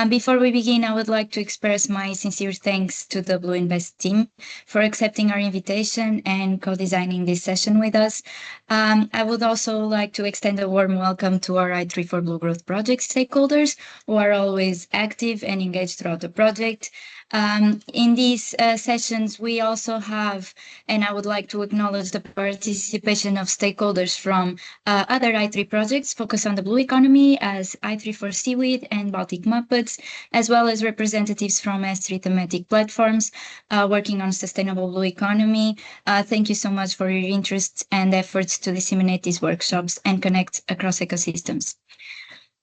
Before we begin, I would like to express my sincere thanks to the BlueInvest team for accepting our invitation and co-designing this session with us. I would also like to extend a warm welcome to our I3-4-Blue Growth Project stakeholders who are always active and engaged throughout the project. In these sessions, we also have, and I would like to acknowledge the participation of stakeholders from other I3 projects focused on the blue economy as I3-4 Seaweed and Baltic Muppets, as well as representatives from S3 thematic platforms working on sustainable blue economy. Thank you so much for your interest and efforts to disseminate these workshops and connect across ecosystems.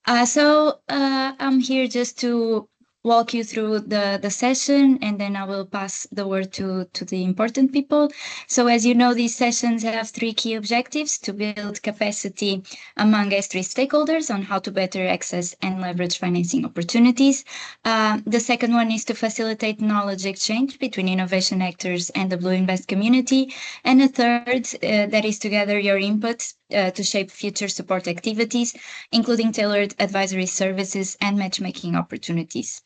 I'm here just to walk you through the session, and then I will pass the word to the important people. So as you know, these sessions have three key objectives: to build capacity among S3 stakeholders on how to better access and leverage financing opportunities. The second one is to facilitate knowledge exchange between innovation actors and the BlueInvest community. And the third, that is to gather your input to shape future support activities, including tailored advisory services and matchmaking opportunities.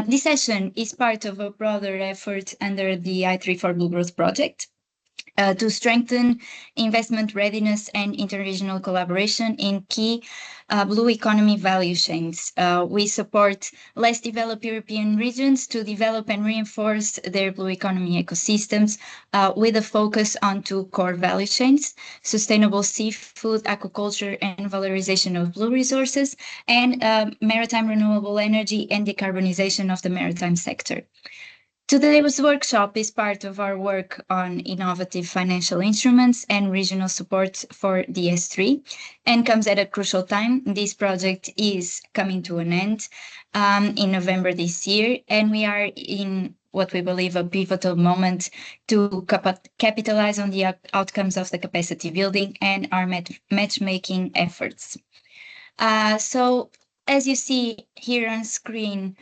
This session is part of a broader effort under the I3-4-Blue Growth Project to strengthen investment readiness and interregional collaboration in key blue economy value chains. We support less developed European regions to develop and reinforce their blue economy ecosystems with a focus on two core value chains: sustainable seafood, aquaculture, and valorization of blue resources, and maritime renewable energy and decarbonization of the maritime sector. Today's workshop is part of our work on innovative financial instruments and regional support for DS3 and comes at a crucial time. This project is coming to an end in November this year, and we are in what we believe a pivotal moment to capitalize on the outcomes of the capacity building and our matchmaking efforts. So as you see here on screen,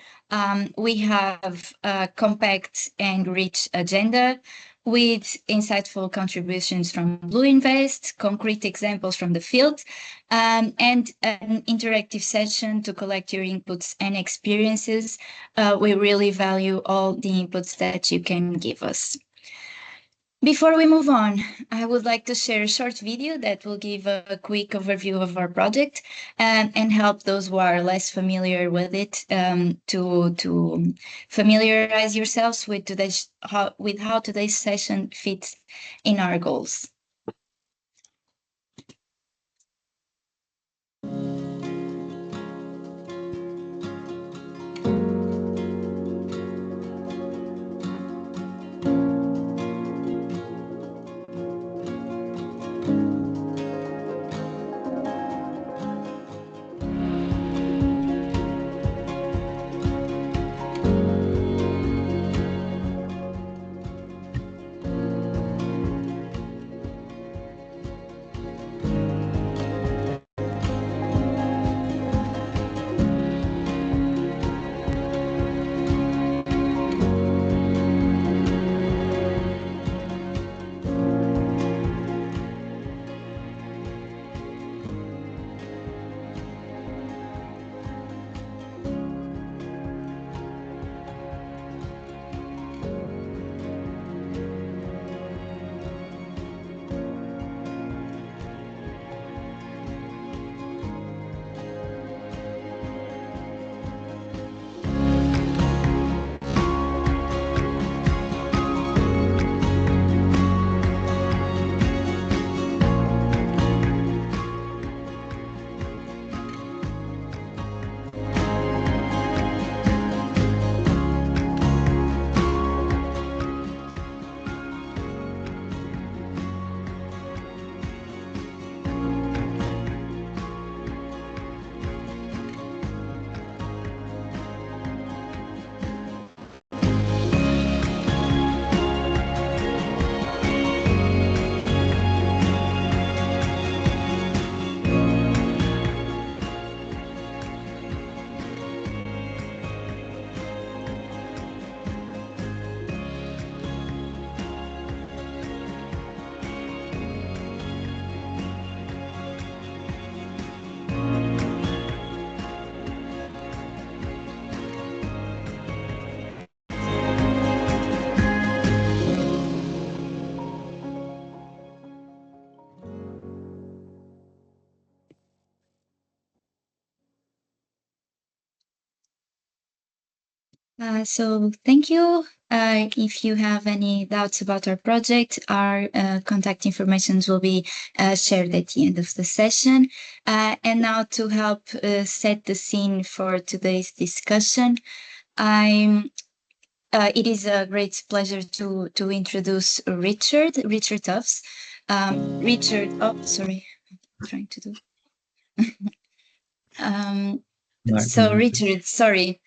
we have a compact and rich agenda with insightful contributions from BlueInvest, concrete examples from the field, and an interactive session to collect your inputs and experiences. We really value all the inputs that you can give us. Before we move on, I would like to share a short video that will give a quick overview of our project and help those who are less familiar with it to familiarize yourselves with how today's session fits in our goals. So thank you. If you have any doubts about our project, our contact information will be shared at the end of the session. And now to help set the scene for today's discussion, it is a great pleasure to introduce Richard Tuffs. Richard, oh, sorry, I'm trying to do. So Richard, sorry.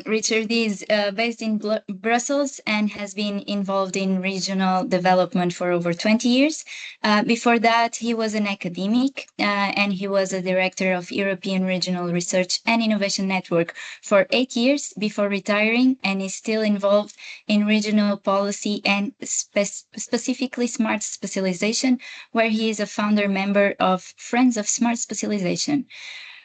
Richard is based in Brussels and has been involved in regional development for over 20 years. Before that, he was an academic and he was a director of European Regional Research and Innovation Network for 8 years before retiring, and is still involved in regional policy and specifically smart specialization, where he is a founder member of Friends of Smart Specialization.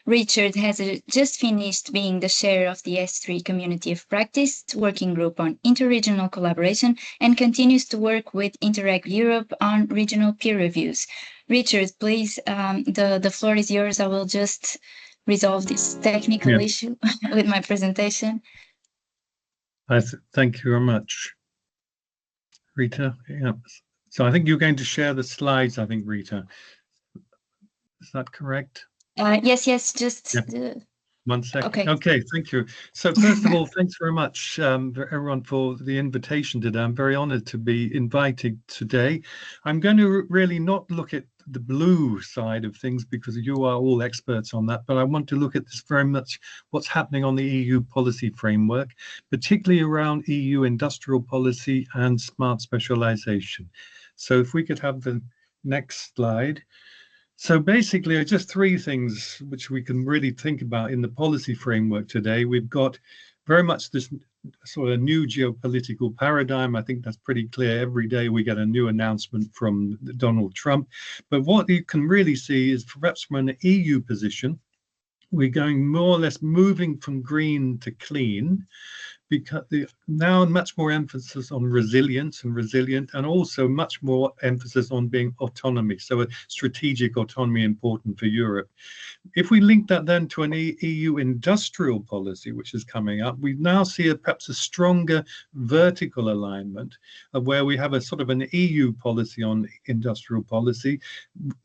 Richard has just finished being the chair of the S3 Community of Practice working group on interregional collaboration and continues to work with Interreg Europe on regional peer reviews. Richard, please, the floor is yours. I will just resolve this technical issue with my presentation. Thank you very much, Rita. Yeah. So I think you're going to share the slides, I think, Rita. Is that correct? Yes, just... Yeah. 1 second. Okay, thank you. So first of all, thanks very much everyone for the invitation today. I'm very honored to be invited today. I'm going to really not look at the blue side of things because you are all experts on that, but I want to look at this very much what's happening on the EU policy framework, particularly around EU industrial policy and smart specialization. So if we could have the next slide. So basically, just three things which we can really think about in the policy framework today. We've got very much this sort of new geopolitical paradigm. I think that's pretty clear. Every day we get a new announcement from Donald Trump. But what you can really see is perhaps from an EU position, we're going more or less moving from green to clean, because now much more emphasis on resilience and resilient, and also much more emphasis on being autonomy. So a strategic autonomy important for Europe. If we link that then to an EU industrial policy, which is coming up, we now see perhaps a stronger vertical alignment of where we have a sort of an EU policy on industrial policy,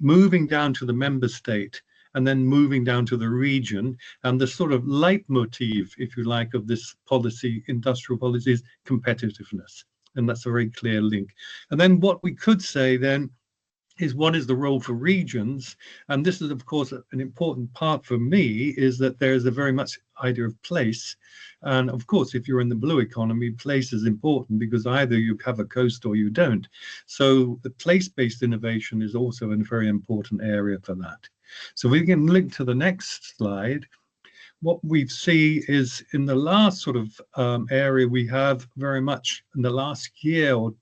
moving down to the member state, and then moving down to the region. And the sort of leitmotif, if you like, of this policy, industrial policy, is competitiveness. And that's a very clear link. And then what we could say then is what is the role for regions? And this is, of course, an important part for me, is that there is a very much idea of place. And of course, if you're in the blue economy, place is important because either you have a coast or you don't. So the place-based innovation is also a very important area for that. So we can link to the next slide. What we see is in the last sort of area, we have very much in the last year, or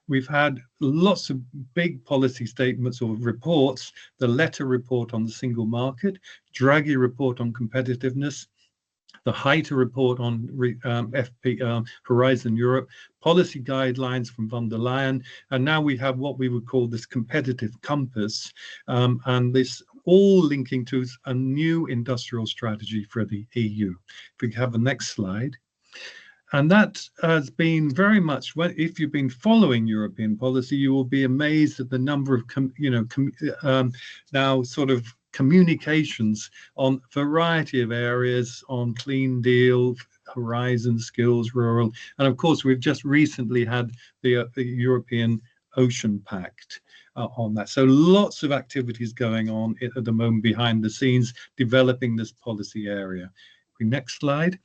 we've had lots of big policy statements or reports, the Letter report on the single market, Draghi report on competitiveness, the Rita report on Horizon Europe, policy guidelines from von der Leyen, and now we have what we would call this competitive compass, and this all linking to a new industrial strategy for the EU. If we have the next slide. And that has been very much, if you've been following European policy, you will be amazed at the number of, now sort of communications on a variety of areas, on Clean Deal, Horizon, Skills, Rural. And of course, we've just recently had the European Ocean Pact on that. So lots of activities going on at the moment behind the scenes, developing this policy area. Next slide.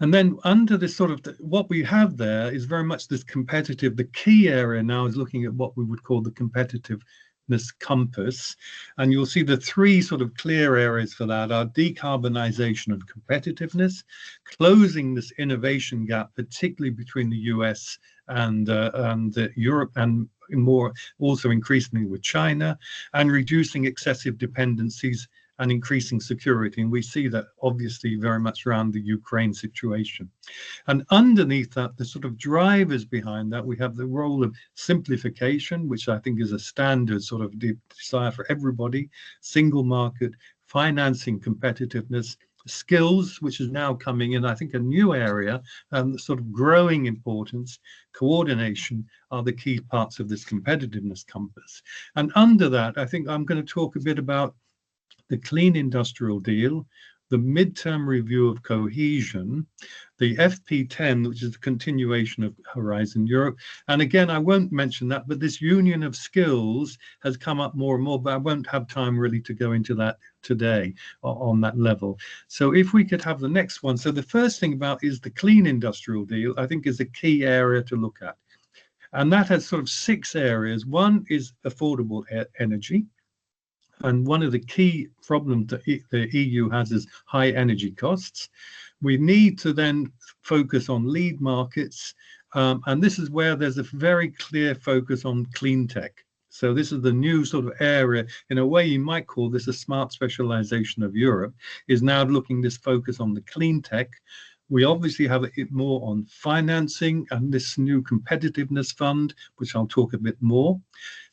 And then under this sort of, what we have there is very much this competitive, the key area now is looking at what we would call the competitiveness compass. And you'll see the three sort of clear areas for that are decarbonization and competitiveness, closing this innovation gap, particularly between the US and Europe, and more also increasingly with China, and reducing excessive dependencies and increasing security. And we see that obviously very much around the Ukraine situation. And underneath that, the sort of drivers behind that, we have the role of simplification, which I think is a standard sort of desire for everybody, single market, financing competitiveness, Skills, which is now coming in, I think, a new area, sort of growing importance. Coordination are the key parts of this competitiveness compass. And under that, I think I'm going to talk a bit about the clean industrial deal, the midterm review of cohesion, the FP10, which is the continuation of Horizon Europe. And again, I won't mention that, but this union of skills has come up more and more, but I won't have time really to go into that today on that level. So if we could have the next one. So the first thing about is the clean industrial deal, I think, is a key area to look at. And that has sort of 6 areas. One is affordable energy. And one of the key problems that the EU has is high energy costs. We need to then focus on lead markets. And this is where there's a very clear focus on clean tech. So this is the new sort of area, in a way you might call this a smart specialization of Europe, is now looking this focus on the clean tech. We obviously have it more on financing and this new competitiveness fund, which I'll talk a bit more.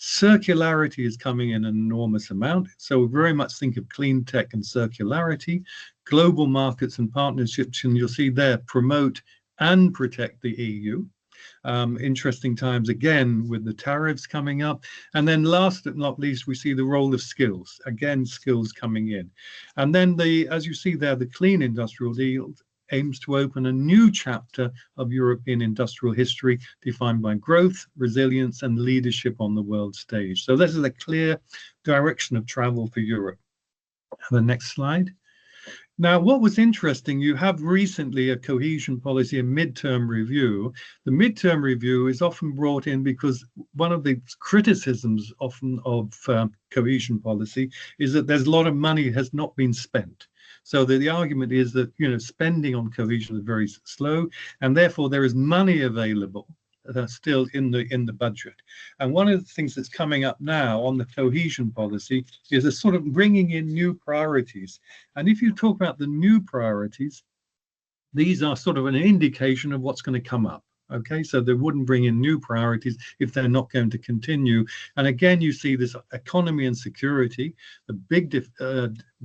Circularity is coming in an enormous amount. So we very much think of clean tech and circularity, global markets and partnerships, and you'll see there promote and protect the EU. Interesting times again with the tariffs coming up. And then last but not least, we see the role of skills. Again, skills coming in. And then as you see there, the clean industrial deal aims to open a new chapter of European industrial history defined by growth, resilience, and leadership on the world stage. So this is a clear direction of travel for Europe. The next slide. Now, what was interesting, you have recently a cohesion policy, a midterm review. The midterm review is often brought in because one of the criticisms often of cohesion policy is that there's a lot of money has not been spent. So the argument is that, spending on cohesion is very slow, and therefore there is money available still in the budget. And one of the things that's coming up now on the cohesion policy is a sort of bringing in new priorities. And if you talk about the new priorities, these are sort of an indication of what's going to come up. Okay, so they wouldn't bring in new priorities if they're not going to continue. And again, you see this economy and security, the big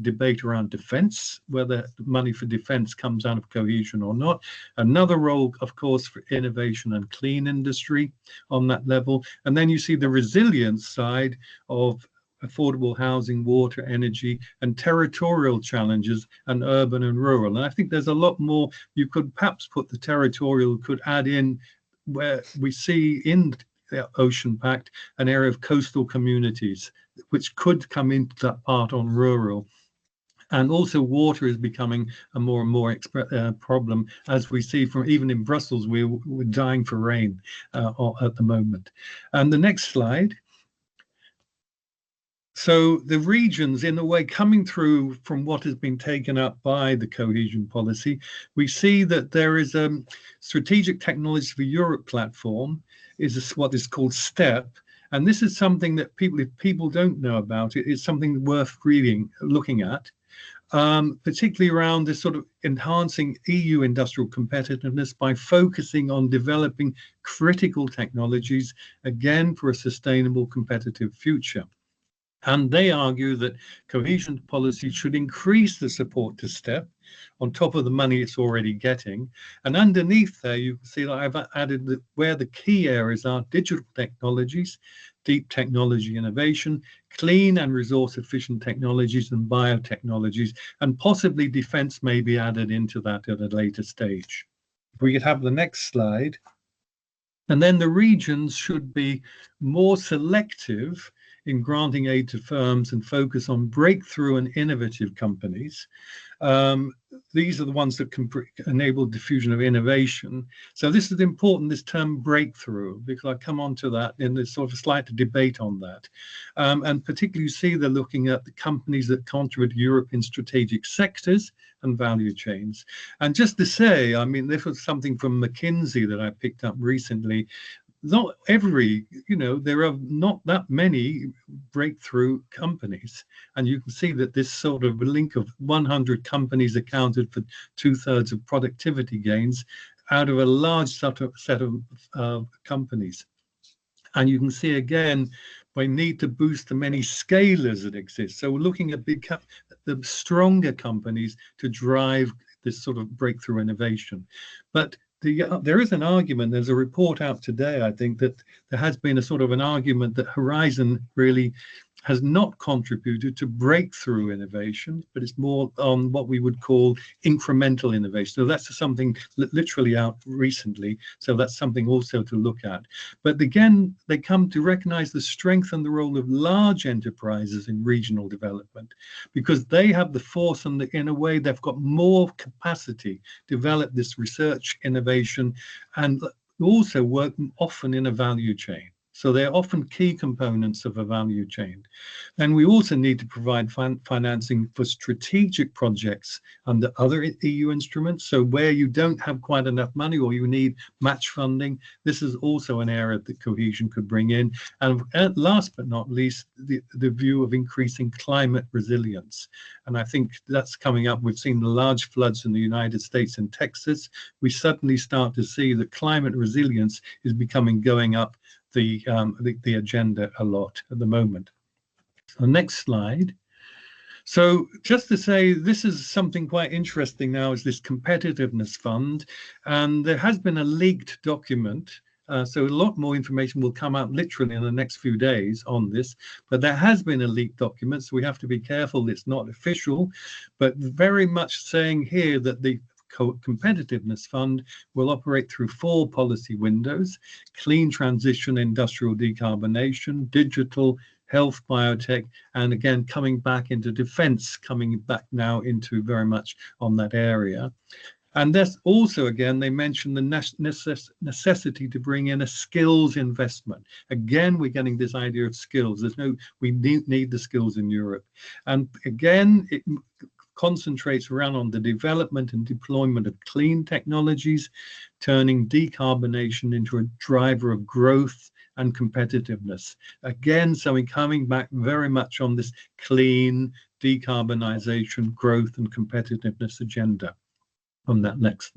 debate around defense, whether money for defense comes out of cohesion or not. Another role, of course, for innovation and clean industry on that level. And then you see the resilience side of affordable housing, water, energy, and territorial challenges, and urban and rural. And I think there's a lot more. You could perhaps put the territorial, could add in where we see in the Ocean Pact an area of coastal communities, which could come into that part on rural. And also water is becoming a more and more problem, as we see from even in Brussels, we're dying for rain at the moment. And the next slide. So the regions, in a way, coming through from what has been taken up by the cohesion policy, we see that there is a strategic technology for Europe platform, is what is called STEP. And this is something that if people don't know about it, it's something worth reading, looking at, particularly around this sort of enhancing EU industrial competitiveness by focusing on developing critical technologies, again, for a sustainable competitive future. And they argue that cohesion policy should increase the support to STEP on top of the money it's already getting. And underneath there, you can see that I've added where the key areas are: digital technologies, deep technology innovation, clean and resource efficient technologies, and biotechnologies, and possibly defense may be added into that at a later stage. If we could have the next slide. And then the regions should be more selective in granting aid to firms and focus on breakthrough and innovative companies. These are the ones that can enable diffusion of innovation. So this is important, this term breakthrough, because I come on to that in this sort of slight debate on that. And particularly you see they're looking at the companies that contribute to European strategic sectors and value chains. And just to say, I mean, this was something from McKinsey that I picked up recently. Not every, there are not that many breakthrough companies. And you can see that this sort of link of 100 companies accounted for 2/3 of productivity gains out of a large set of companies. And you can see again, We need to boost the many scalers that exist. So we're looking at the stronger companies to drive this sort of breakthrough innovation. But there is an argument, there's a report out today, I think, that there has been a sort of an argument that Horizon really has not contributed to breakthrough innovation, but it's more on what we would call incremental innovation. So that's something literally out recently. So that's something also to look at. But again, they come to recognize the strength and the role of large enterprises in regional development, because they have the force and in a way they've got more capacity to develop this research innovation and also work often in a value chain. So they're often key components of a value chain. And we also need to provide financing for strategic projects under other EU instruments. So where you don't have quite enough money or you need match funding, this is also an area that cohesion could bring in. And last but not least, the view of increasing climate resilience. And I think that's coming up. We've seen the large floods in the United States and Texas. We suddenly start to see that climate resilience is going up the agenda a lot at the moment. So next slide. So just to say, this is something quite interesting now, is this competitiveness fund. And there has been a leaked document. So a lot more information will come out literally in the next few days on this. But there has been a leaked document, so we have to be careful. It's not official, but very much saying here that the Competitiveness Fund will operate through 4 policy windows: clean transition, industrial decarbonation, digital, health, biotech, and again, coming back into defense, coming back now into very much on that area. And there's also, again, they mentioned the necessity to bring in a skills investment. Again, we're getting this idea of skills. We need the skills in Europe. And again, it concentrates around on the development and deployment of clean technologies, turning decarbonation into a driver of growth and competitiveness. Again, so we're coming back very much on this clean decarbonization, growth and competitiveness agenda. On that next,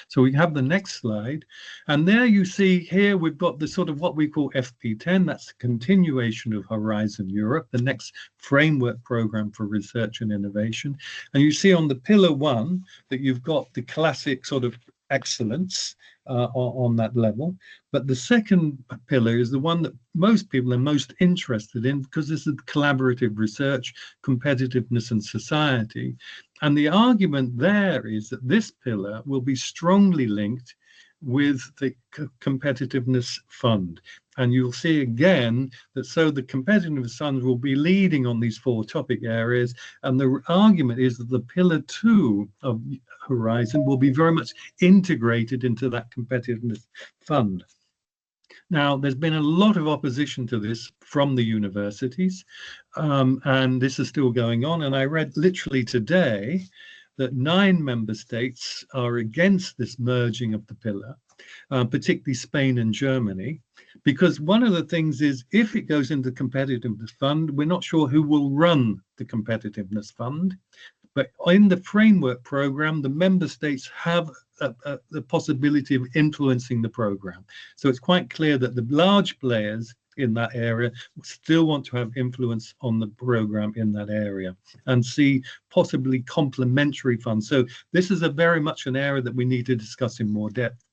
so we have the next slide, and there you see here we've got the sort of what we call FP10. That's the continuation of Horizon Europe, the next framework program for research and innovation. And you see on the pillar 1 that you've got the classic sort of excellence on that level. But the second pillar is the one that most people are most interested in, because this is collaborative research, competitiveness and society. And the argument there is that this pillar will be strongly linked with the competitiveness fund. And you'll see again that so the competitiveness fund will be leading on these 4 topic areas. And the argument is that the pillar 2 of Horizon will be very much integrated into that competitiveness fund. Now, there's been a lot of opposition to this from the universities, and this is still going on. And I read literally today that 9 member states are against this merging of the pillar, particularly Spain and Germany, because one of the things is if it goes into the competitiveness fund, we're not sure who will run the competitiveness fund. But in the framework program, the member states have the possibility of influencing the program. So it's quite clear that the large players in that area still want to have influence on the program in that area and see possibly complementary funds. So this is very much an area that we need to discuss in more depth.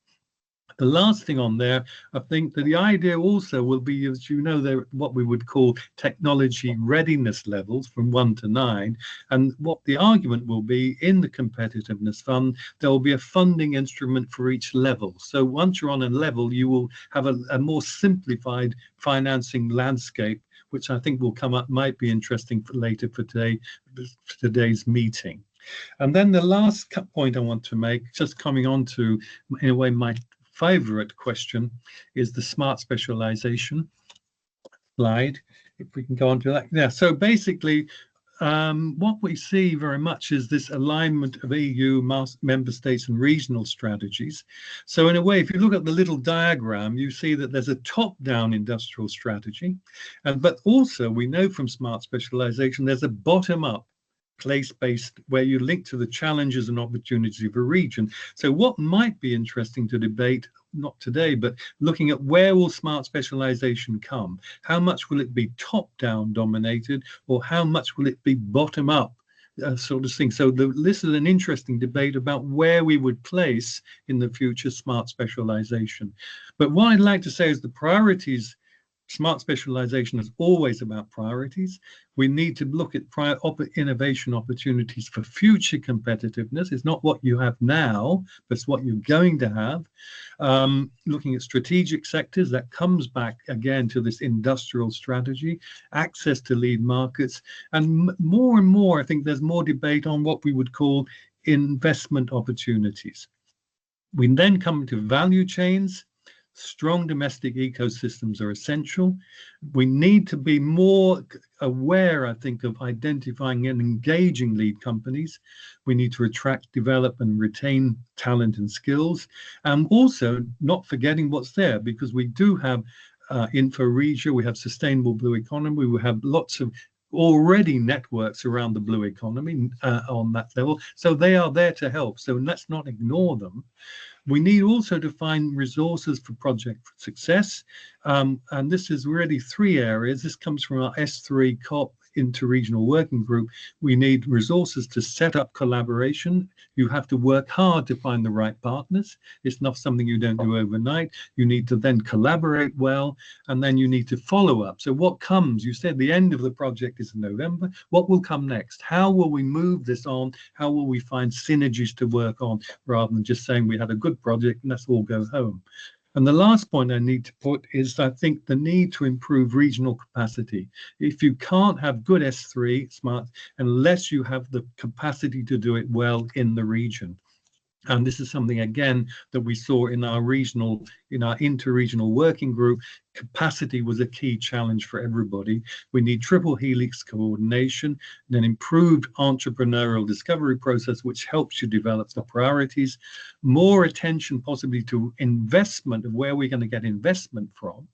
The last thing on there, I think that the idea also will be, as you know, there what we would call technology readiness levels from 1 to 9. And what the argument will be in the competitiveness fund, there will be a funding instrument for each level. So once you're on a level, you will have a more simplified financing landscape, which I think will come up, might be interesting for later for today's meeting. And then the last point I want to make, just coming on to, in a way, my favorite question, is the smart specialization slide. If we can go on to that. Yeah, so basically what we see very much is this alignment of EU member states and regional strategies. So in a way, if you look at the little diagram, you see that there's a top-down industrial strategy, but also we know from smart specialization there's a bottom-up place-based where you link to the challenges and opportunities of a region. So what might be interesting to debate not today, but looking at where will smart specialization come? How much will it be top-down dominated, or how much will it be bottom-up? Sort of thing. So this is an interesting debate about where we would place in the future smart specialization. But what I'd like to say is the priorities. Smart specialization is always about priorities. We need to look at innovation opportunities for future competitiveness. It's not what you have now, but it's what you're going to have. Looking at strategic sectors, that comes back again to this industrial strategy, access to lead markets, and more, I think there's more debate on what we would call investment opportunities. We then come to value chains. Strong domestic ecosystems are essential. We need to be more aware, I think, of identifying and engaging lead companies. We need to attract, develop, and retain talent and skills. And also not forgetting what's there, because we do have InfoRegio, we have sustainable blue economy, we have lots of already networks around the blue economy on that level. So they are there to help. So let's not ignore them. We need also to find resources for project success. And this is really three areas. This comes from our S3 COP Interregional Working Group. We need resources to set up collaboration. You have to work hard to find the right partners. It's not something you don't do overnight. You need to then collaborate well, and then you need to follow up. So what comes? You said the end of the project is in November. What will come next? How will we move this on? How will we find synergies to work on, rather than just saying we had a good project and let's all go home? And the last point I need to put is, I think, the need to improve regional capacity. If you can't have good S3 smart unless you have the capacity to do it well in the region. And this is something, again, that we saw in our interregional working group. Capacity was a key challenge for everybody. We need triple helix coordination, and an improved entrepreneurial discovery process, which helps you develop the priorities, more attention possibly to investment, of where we're going to get investment from,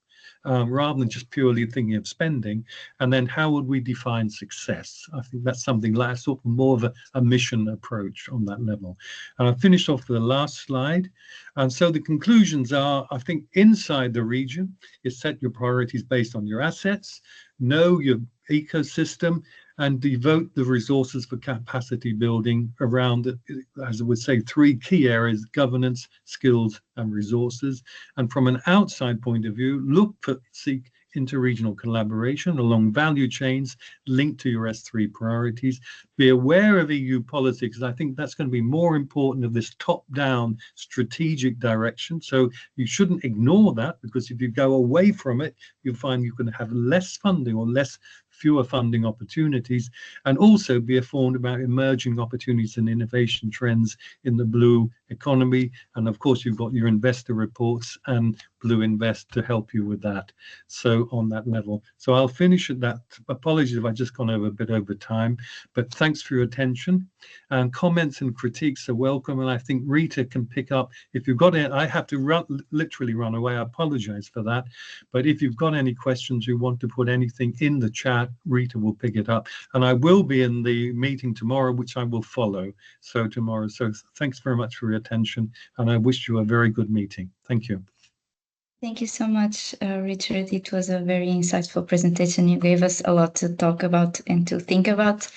rather than just purely thinking of spending. And then how would we define success? I think that's something like sort of more of a mission approach on that level. And I'll finish off with the last slide. And so the conclusions are, I think, inside the region is set your priorities based on your assets, know your ecosystem, and devote the resources for capacity building around, as I would say, three key areas: governance, skills, and resources. And from an outside point of view, seek interregional collaboration along value chains linked to your S3 priorities. Be aware of EU politics. I think that's going to be more important of this top-down strategic direction. So you shouldn't ignore that, because if you go away from it, you'll find you can have less funding or fewer funding opportunities, and also be informed about emerging opportunities and innovation trends in the blue economy. And of course, you've got your investor reports and BlueInvest to help you with that. So on that level. So I'll finish at that. Apologies if I've just gone over a bit over time, but thanks for your attention. And comments and critiques are welcome. And I think Rita can pick up. If you've got it, I have to literally run away. I apologize for that. But if you've got any questions, you want to put anything in the chat, Rita will pick it up. And I will be in the meeting tomorrow, which I will follow. So tomorrow. So thanks very much for your attention. And I wish you a very good meeting. Thank you. Thank you so much, Richard. It was a very insightful presentation. You gave us a lot to talk about and to think about.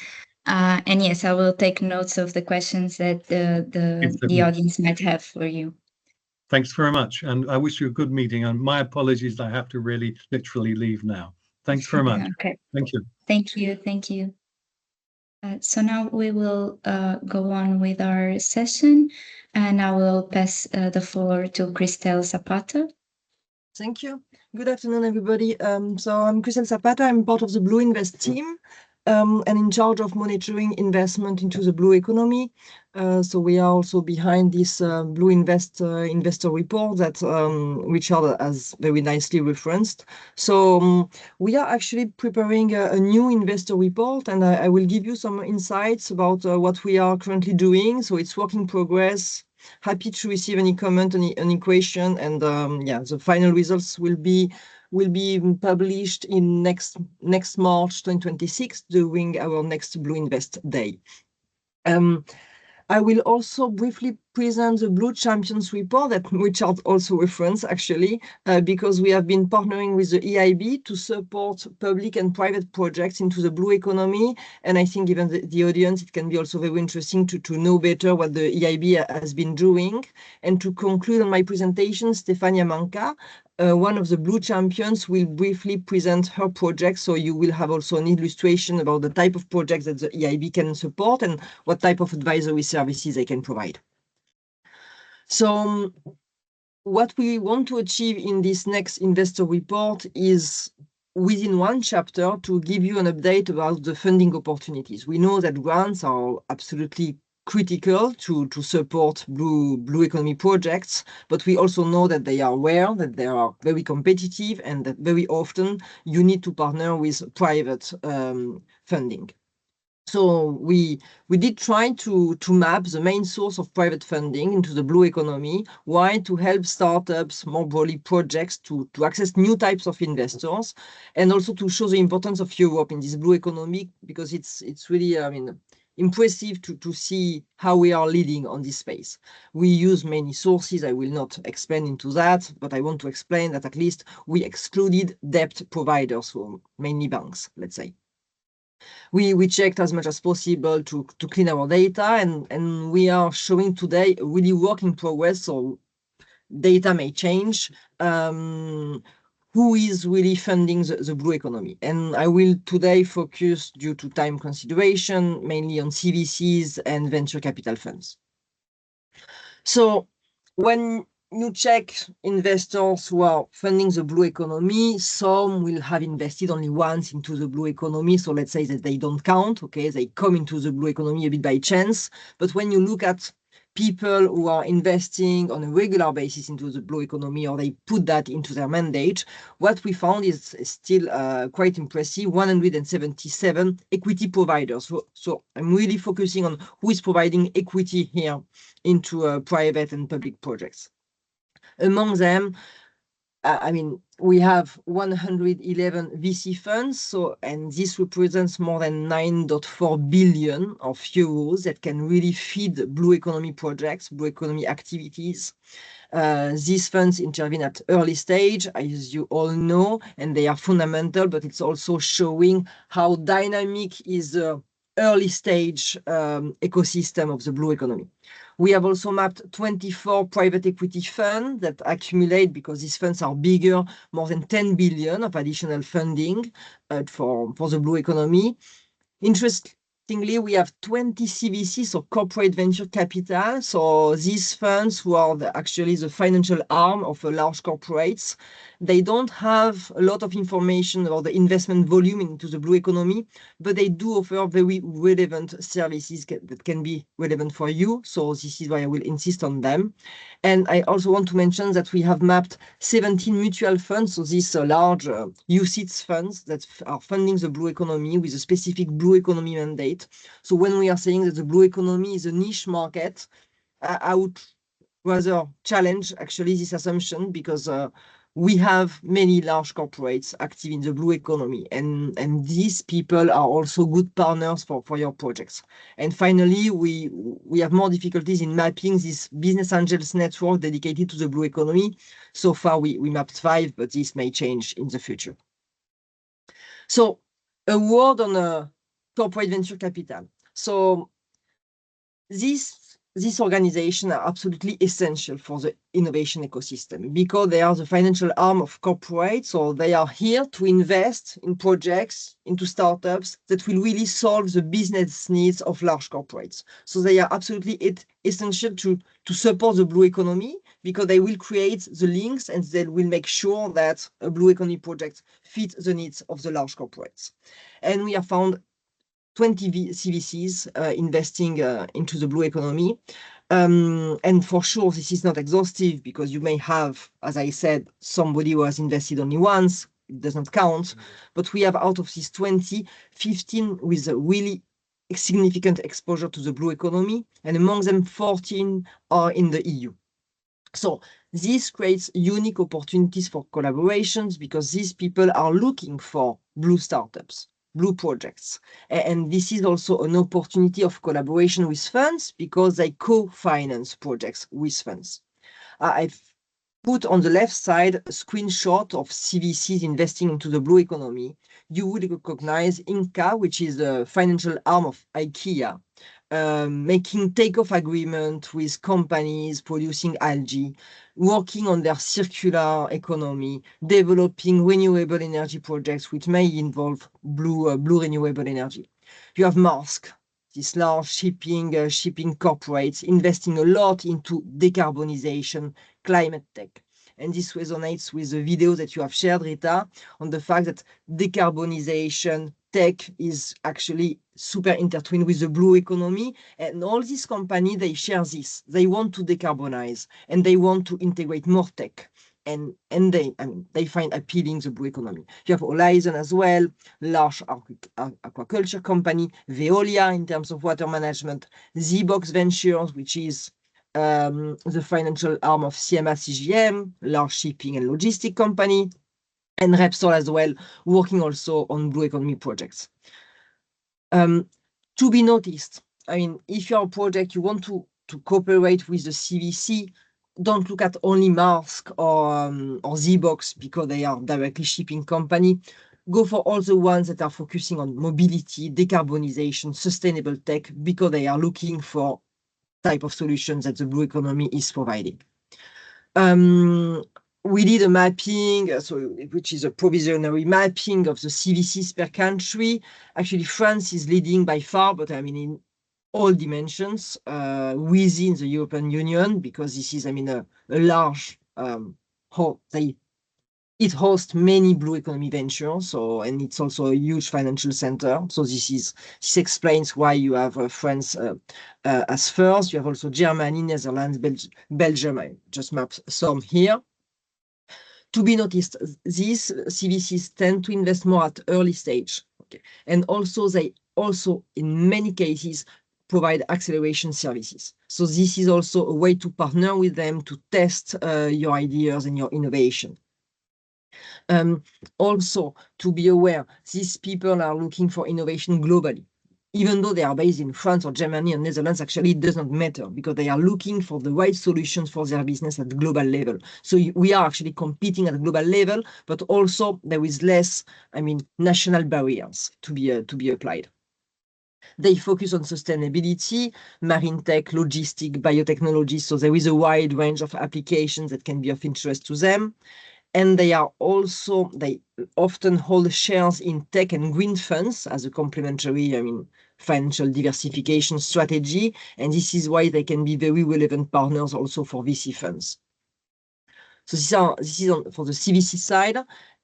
And yes, I will take notes of the questions that the audience might have for you. Thanks very much. And I wish you a good meeting. And my apologies, I have to really literally leave now. Thanks very much. Okay. Thank you. Thank you. Thank you. So now we will go on with our session, and I will pass the floor to Christelle Sapata. Thank you. Good afternoon, everybody. So I'm Christelle Sapata. I'm part of the BlueInvest team and in charge of monitoring investment into the blue economy. So we are also behind this BlueInvest investor report that Richard has very nicely referenced. So we are actually preparing a new investor report, and I will give you some insights about what we are currently doing. So it's work in progress. Happy to receive any comment, any question, and yeah, the final results will be published in next March 2026 during our next BlueInvest Day. I will also briefly present the Blue Champions report that Richard also referenced, actually, because we have been partnering with the EIB to support public and private projects into the blue economy. And I think given the audience, it can be also very interesting to know better what the EIB has been doing. And to conclude on my presentation, Stefania Manca, one of the Blue Champions, will briefly present her project. So you will have also an illustration about the type of projects that the EIB can support and what type of advisory services they can provide. So what we want to achieve in this next investor report is within one chapter to give you an update about the funding opportunities. We know that grants are absolutely critical to support blue economy projects, but we also know that they are rare, that they are very competitive, and that very often you need to partner with private funding. So we did try to map the main source of private funding into the blue economy. Why? To help startups, more broadly projects, to access new types of investors, and also to show the importance of Europe in this blue economy, because it's really, I mean, impressive to see how we are leading on this space. We use many sources. I will not expand into that, but I want to explain that at least we excluded debt providers, so mainly banks, let's say. We checked as much as possible to clean our data, and we are showing today a really work in progress, so data may change. Who is really funding the blue economy? And I will today focus, due to time consideration, mainly on CVCs and venture capital funds. So when you check investors who are funding the blue economy, some will have invested only once into the blue economy. So let's say that they don't count, okay? They come into the blue economy a bit by chance. But when you look at people who are investing on a regular basis into the blue economy, or they put that into their mandate, what we found is still quite impressive, 177 equity providers. So I'm really focusing on who is providing equity here into private and public projects. Among them, I mean, we have 111 VC funds, and this represents more than 9.4 billion of euros that can really feed blue economy projects, blue economy activities. These funds intervene at early stage, as you all know, and they are fundamental, but it's also showing how dynamic is the early stage ecosystem of the blue economy. We have also mapped 24 private equity funds that accumulate, because these funds are bigger, more than 10 billion of additional funding for the blue economy. Interestingly, we have 20 CVCs, so corporate venture capital. So these funds, who are actually the financial arm of large corporates, they don't have a lot of information about the investment volume into the blue economy, but they do offer very relevant services that can be relevant for you. So this is why I will insist on them. And I also want to mention that we have mapped 17 mutual funds, so these large UCITS funds that are funding the blue economy with a specific blue economy mandate. So when we are saying that the blue economy is a niche market, I would rather challenge actually this assumption, because we have many large corporates active in the blue economy, and these people are also good partners for your projects. And finally, we have more difficulties in mapping this business angels network dedicated to the blue economy. So far, we mapped 5, but this may change in the future. So a word on corporate venture capital. So these organizations are absolutely essential for the innovation ecosystem, because they are the financial arm of corporates. So they are here to invest in projects, into startups that will really solve the business needs of large corporates. So they are absolutely essential to support the blue economy, because they will create the links and they will make sure that a blue economy project fits the needs of the large corporates. And we have found 20 CVCs investing into the blue economy. And for sure, this is not exhaustive, because you may have, as I said, somebody who has invested only once. It doesn't count. But we have, out of these 20, 15 with a really significant exposure to the blue economy. And among them, 14 are in the EU. So this creates unique opportunities for collaborations, because these people are looking for blue startups, blue projects. And this is also an opportunity of collaboration with funds because they co-finance projects with funds. I've put on the left side a screenshot of CVCs investing into the blue economy. You would recognize Inca, which is the financial arm of IKEA, making takeoff agreement with companies producing algae, working on their circular economy, developing renewable energy projects which may involve blue renewable energy. You have Maersk, these large shipping corporates investing a lot into decarbonization, climate tech. And this resonates with the video that you have shared, Rita, on the fact that decarbonization tech is actually super intertwined with the blue economy. And all these companies, they share this. They want to decarbonize and they want to integrate more tech. And they find appealing the blue economy. You have Horizon as well, large aquaculture company, Veolia in terms of water management, Z-Box Ventures, which is the financial arm of CMA CGM, large shipping and logistic company, and Repsol as well, working also on blue economy projects. To be noticed, I mean, if you're a project, you want to cooperate with the CVC, don't look at only Maersk or Z-Box because they are directly shipping company. Go for all the ones that are focusing on mobility, decarbonization, sustainable tech, because they are looking for type of solutions that the blue economy is providing. We did a mapping, which is a provisionary mapping of the CVCs per country. Actually, France is leading by far, but I mean, in all dimensions within the European Union, because this is, I mean, a large, it hosts many blue economy ventures, and it's also a huge financial center. So this explains why you have France as first. You have also Germany, Netherlands, Belgium. I just mapped some here. To be noticed, these CVCs tend to invest more at early stage, okay, and also they in many cases provide acceleration services. So this is also a way to partner with them to test your ideas and your innovation. Also, to be aware, these people are looking for innovation globally. Even though they are based in France or Germany or Netherlands, actually it does not matter because they are looking for the right solutions for their business at the global level. So we are actually competing at the global level, but also there is less, I mean, national barriers to be applied. They focus on sustainability, marine tech, logistic, biotechnology. So there is a wide range of applications that can be of interest to them. And they often hold shares in tech and green funds as a complementary, I mean, financial diversification strategy. And this is why they can be very relevant partners also for VC funds. So this is for the CVC side.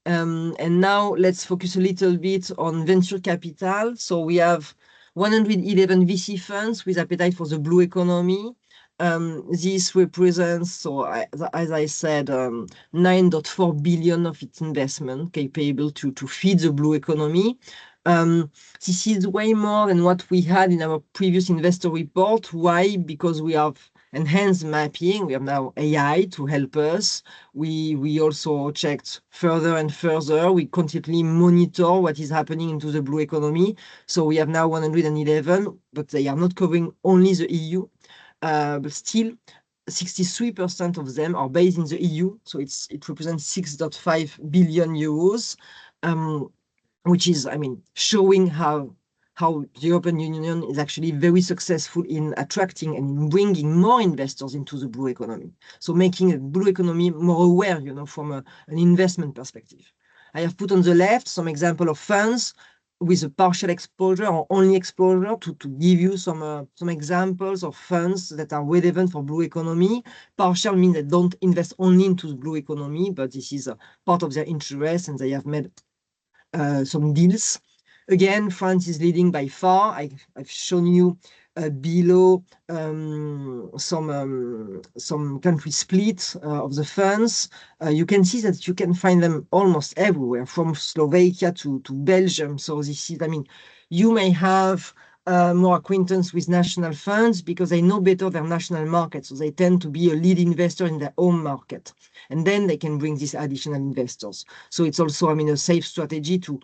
And now let's focus a little bit on venture capital. So we have 111 VC funds with appetite for the blue economy. This represents, so as I said, 9.4 billion of its investment capable to feed the blue economy. This is way more than what we had in our previous investor report. Why? Because we have enhanced mapping. We have now AI to help us. We also checked further and further. We constantly monitor what is happening into the blue economy. So we have now 111, but they are not covering only the EU. But still, 63% of them are based in the EU, so it represents 6.5 billion euros, which is, I mean, showing how the European Union is actually very successful in attracting and bringing more investors into the blue economy. So making the blue economy more aware, you know, from an investment perspective. I have put on the left some example of funds with a partial exposure or only exposure to give you some examples of funds that are relevant for blue economy. Partial means they don't invest only into the blue economy, but this is a part of their interest and they have made some deals. Again, France is leading by far. I've shown you below some country split of the funds. You can see that you can find them almost everywhere, from Slovakia to Belgium. So this is, I mean, you may have more acquaintance with national funds because they know better their national market. So they tend to be a lead investor in their own market. And then they can bring these additional investors. So it's also, I mean, a safe strategy to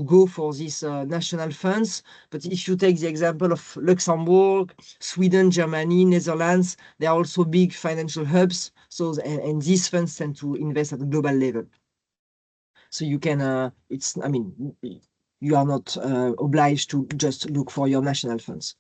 go for these national funds. But if you take the example of Luxembourg, Sweden, Germany, Netherlands, they are also big financial hubs. So and these funds tend to invest at a global level. So you can, you are not obliged to just look for your national funds.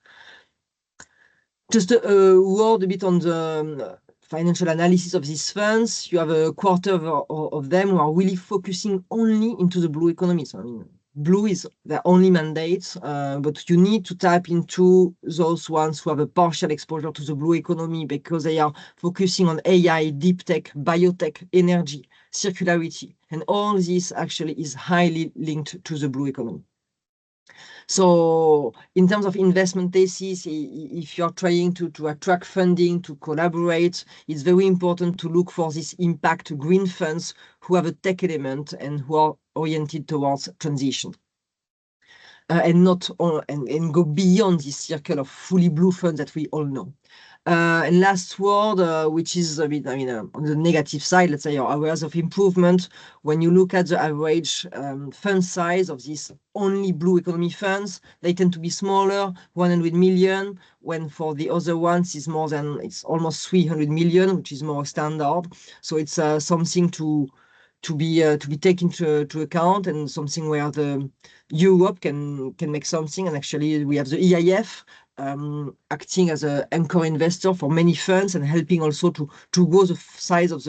Just a word a bit on the financial analysis of these funds. You have a quarter of them who are really focusing only into the blue economy. So, I mean, blue is their only mandate, but you need to tap into those ones who have a partial exposure to the blue economy because they are focusing on AI, deep tech, biotech, energy, circularity. And all this actually is highly linked to the blue economy. So in terms of investment thesis, if you're trying to attract funding, to collaborate, it's very important to look for these impact green funds who have a tech element and who are oriented towards transition. And go beyond this circle of fully blue funds that we all know. And last word, which is a bit, on the negative side, let's say, or areas of improvement. When you look at the average fund size of these only blue economy funds, they tend to be smaller, 100 million, when for the other ones it's almost 300 million, which is more standard. So it's something to be taken to account, and something where the Europe can make something. And actually we have the EIF acting as an anchor investor for many funds and helping also to grow the size of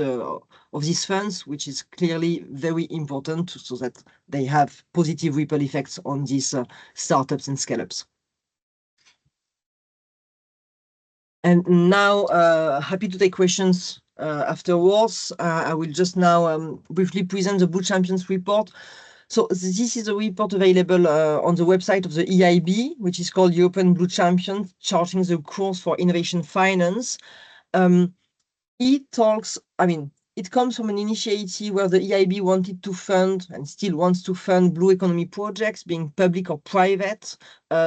these funds, which is clearly very important so that they have positive ripple effects on these startups and scale-ups. And now, happy to take questions afterwards. I will just now briefly present the Blue Champions report. So this is a report available on the website of the EIB, which is called European Blue Champions, charting the course for innovation finance. It comes from an initiative where the EIB wanted to fund and still wants to fund blue economy projects, being public or private.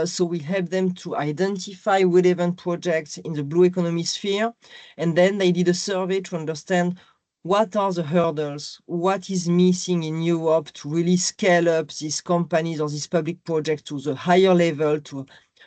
So we help them to identify relevant projects in the blue economy sphere. And then they did a survey to understand what are the hurdles, what is missing in Europe to really scale up these companies or these public projects to the higher level,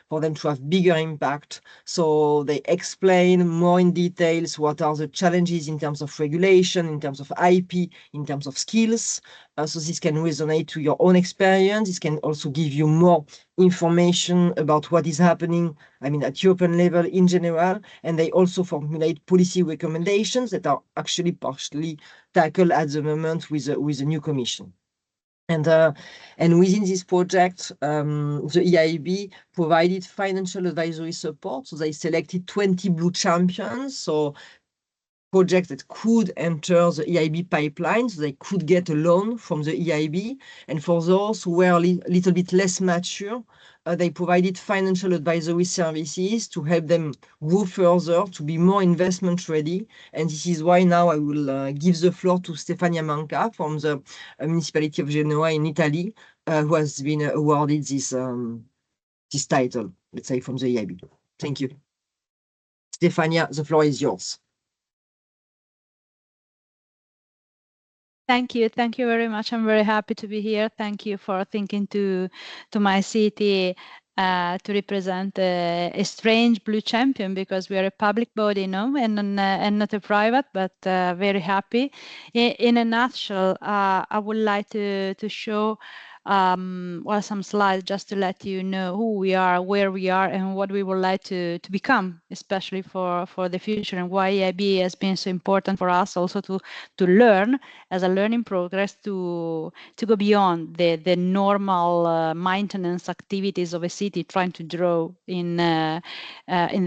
for them to have bigger impact. So they explain more in details what are the challenges in terms of regulation, in terms of IP, in terms of skills. So this can resonate to your own experience. This can also give you more information about what is happening, at European level in general. And they also formulate policy recommendations that are actually partially tackled at the moment with the new commission. And within this project, the EIB provided financial advisory support. So they selected 20 blue champions, so projects that could enter the EIB pipeline, so they could get a loan from the EIB. And for those who were a little bit less mature, they provided financial advisory services to help them grow further, to be more investment ready. And this is why now I will give the floor to Stefania Manca from the municipality of Genoa in Italy, who has been awarded this title, let's say, from the EIB. Thank you. Stefania, the floor is yours. Thank you. Thank you very much. I'm very happy to be here. Thank you for thinking to my city to represent a strange blue champion, because we are a public body, and not a private, but very happy. In a nutshell, I would like to show some slides just to let you know who we are, where we are, and what we would like to become, especially for the future, and why EIB has been so important for us also to learn as a learning progress to go beyond the normal maintenance activities of a city, trying to draw in the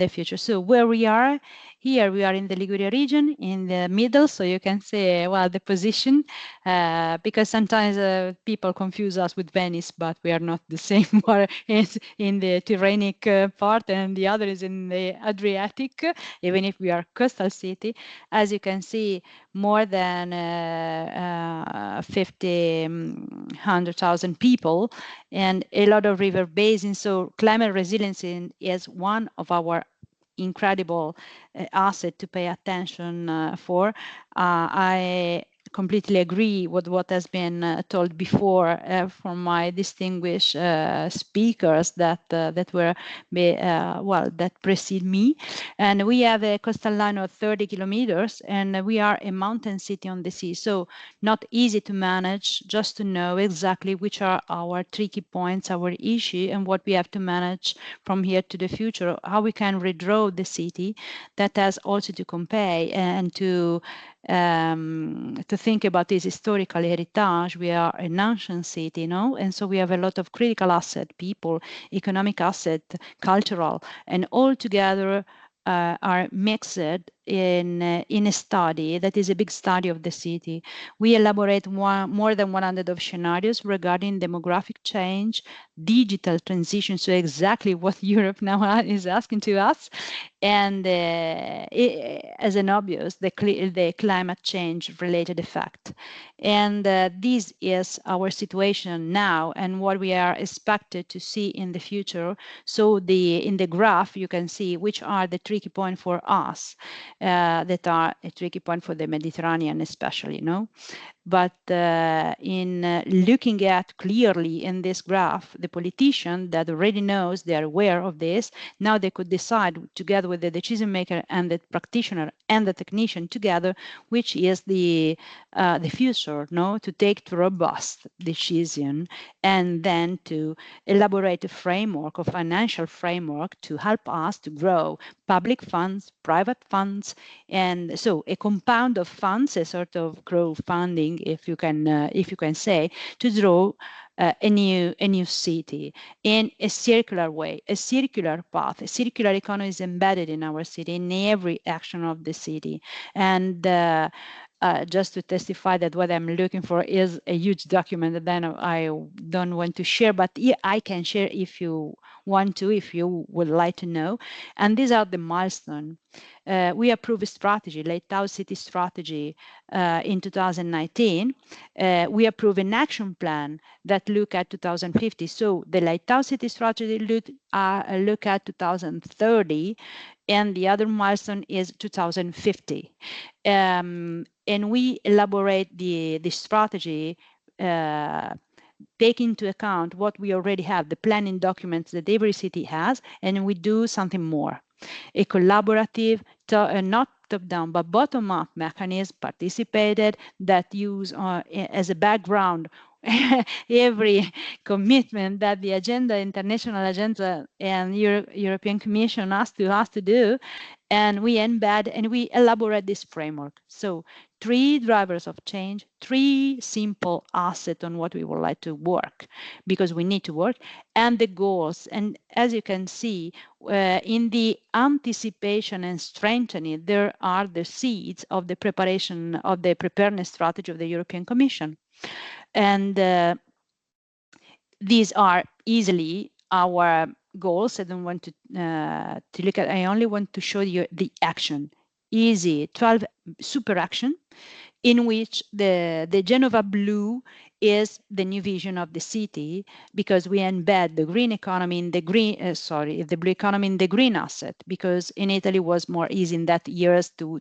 future. So where we are, here we are in the Liguria region, in the middle, so you can see, the position, because sometimes people confuse us with Venice, but we are not the same. One is in the Tyrrhenic part, and the other is in the Adriatic, even if we are coastal city. As you can see, more than 100,000 people, and a lot of river basins. So climate resilience is one of our incredible asset to pay attention for. I completely agree with what has been told before from my distinguished speakers that were that precede me. And we have a coastal line of 30 kilometers, and we are a mountain city on the sea, so not easy to manage. Just to know exactly which are our tricky points, our issue, and what we have to manage from here to the future, how we can redraw the city. That has also to compare and to think about this historical heritage. We are an ancient city, you know, and so we have a lot of critical asset, people, economic asset, cultural, and all together are mixed in a study that is a big study of the city. We elaborate more than 100 of scenarios regarding demographic change, digital transition, so exactly what Europe now is asking to us, and as an obvious, the climate change related effect. And this is our situation now and what we are expected to see in the future. So in the graph, you can see which are the tricky points for us that are a tricky point for the Mediterranean especially, you know. But in looking at clearly in this graph, the politician that already knows, they are aware of this, now they could decide together with the decision maker and the practitioner and the technician together, which is the future, no, to take the robust decision and then to elaborate a framework, a financial framework to help us to grow public funds, private funds, and so a compound of funds, a sort of crowdfunding, if you can say, to draw a new city in a circular way, a circular path. A circular economy is embedded in our city, in every action of the city. And just to testify that what I'm looking for is a huge document that then I don't want to share, but I can share if you want to, if you would like to know. And these are the milestones. We approved a strategy, Lighthouse City Strategy, in 2019. We approved an action plan that look at 2050. So the Lighthouse City Strategy look at 2030, and the other milestone is 2050. And we elaborate the strategy take into account what we already have, the planning documents that every city has, and we do something more. A collaborative, not top-down, but bottom-up mechanism participated that use as a background every commitment that the agenda, international agenda, and European Commission asked to do, and we embed and we elaborate this framework. So 3 drivers of change, 3 simple assets on what we would like to work, because we need to work, and the goals. And as you can see, in the anticipation and strengthening, there are the seeds of the preparation of the preparedness strategy of the European Commission. And these are easily our goals. I don't want to look at, I only want to show you the action. Easy, 12 super action, in which the Genova Blue is the new vision of the city, because we embed the green economy in the green, the blue economy in the green asset, because in Italy was more easy in that years to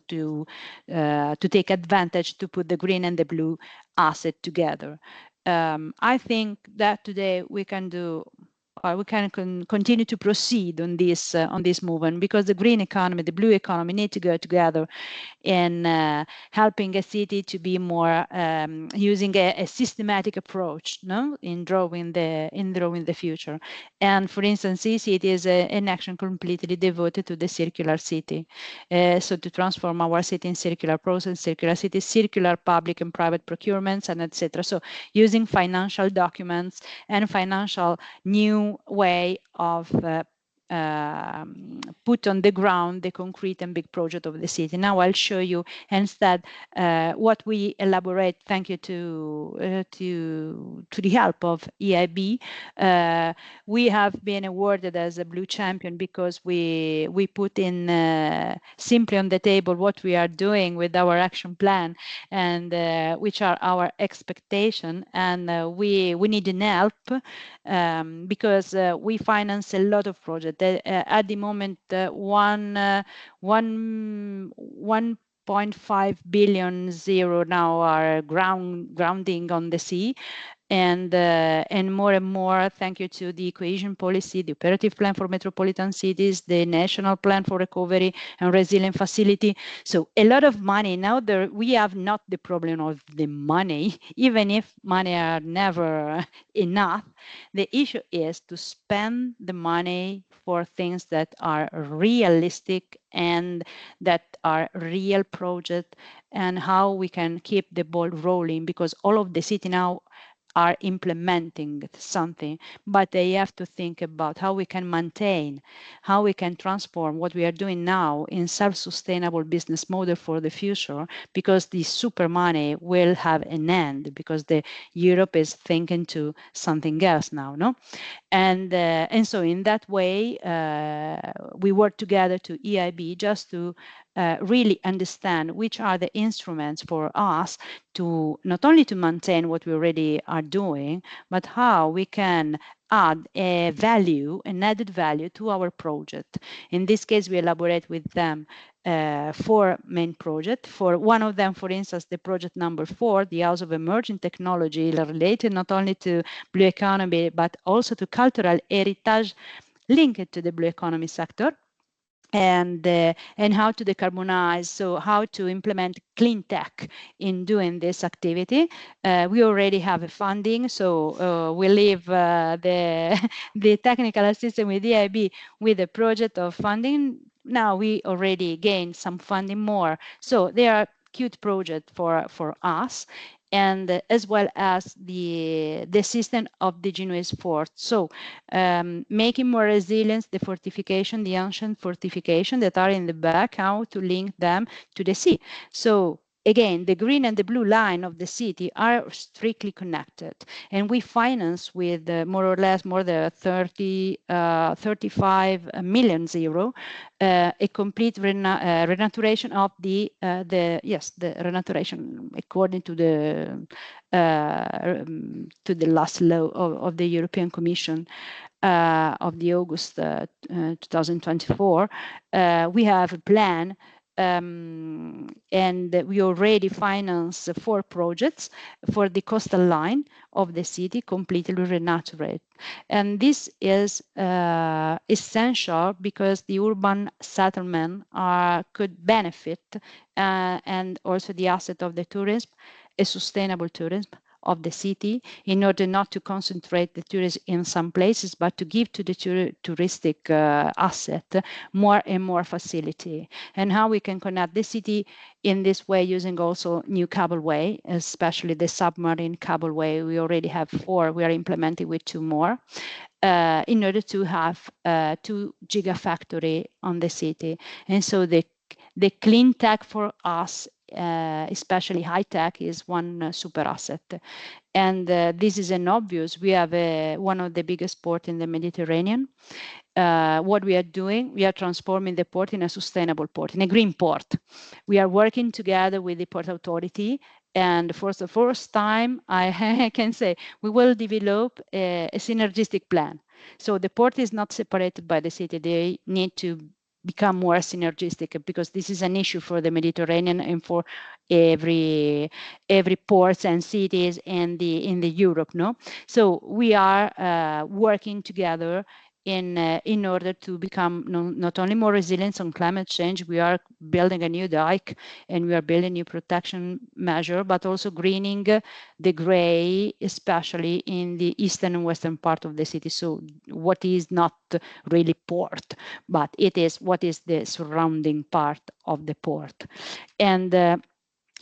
take advantage, to put the green and the blue asset together. I think that today we can do, we can continue to proceed on this movement, because the green economy, the blue economy need to go together in helping a city to be more using a systematic approach, no, in drawing the future. And for instance, this city is an action completely devoted to the circular city. So to transform our city in circular process, circular city, circular public and private procurements, and etc. So using financial documents and financial new way of put on the ground the concrete and big project of the city. Now I'll show you instead what we elaborate. Thank you to the help of EIB. We have been awarded as a Blue Champion because we put in simply on the table what we are doing with our action plan, and which are our expectation, and we need an help because we finance a lot of projects. At the moment, one 0.5 billion zero now are grounding on the sea. And more and more, thank you to the cohesion policy, the operative plan for metropolitan cities, the national plan for recovery and resilience facility. So a lot of money now. We have not the problem of the money, even if money are never enough. The issue is to spend the money for things that are realistic and that are real project, and how we can keep the ball rolling, because all of the city now are implementing something, but they have to think about how we can maintain, how we can transform what we are doing now in self-sustainable business model for the future, because the super money will have an end, because the Europe is thinking to something else now, no? And so in that way, we work together to EIB just to really understand which are the instruments for us to not only to maintain what we already are doing, but how we can add a value, an added value to our project. In this case, we elaborate with them 4 main projects. For one of them, for instance, the project number 4, the House of Emerging Technology, related not only to blue economy, but also to cultural heritage linked to the blue economy sector. And how to decarbonize, so how to implement clean tech in doing this activity. We already have a funding, so we leave the technical assistance with EIB with a project of funding. Now we already gained some funding more, so they are cute project for us, and as well as the system of the Genoese fort. So making more resilient the fortification, the ancient fortification that are in the back, how to link them to the sea. So again, the green and the blue line of the city are strictly connected, and we finance with more or less more than 35 million euro a complete renaturation of the renaturation according to the last law of the European Commission of the August 2024. We have a plan. And we already finance 4 projects for the coastal line of the city, completely renatured. And this is essential because the urban settlement could benefit, and also the asset of the tourism, a sustainable tourism of the city, in order not to concentrate the tourism in some places, but to give to the touristic asset more and more facility. And how we can connect the city in this way, using also new cableway, especially the submarine cableway. We already have 4, we are implementing with 2 more, in order to have 2 gigafactory on the city. And so the clean tech for us, especially high tech, is one super asset. And this is an obvious. We have one of the biggest ports in the Mediterranean. What we are doing, we are transforming the port in a sustainable port, in a green port. We are working together with the Port Authority, and for the first time, I can say we will develop a synergistic plan. So the port is not separated by the city. They need to become more synergistic, because this is an issue for the Mediterranean and for every ports and cities in the Europe, no? So we are working together in order to become not only more resilient on climate change. We are building a new dike, and we are building new protection measure, but also greening the gray, especially in the eastern and western part of the city. So what is not really port, but it is what is the surrounding part of the port. And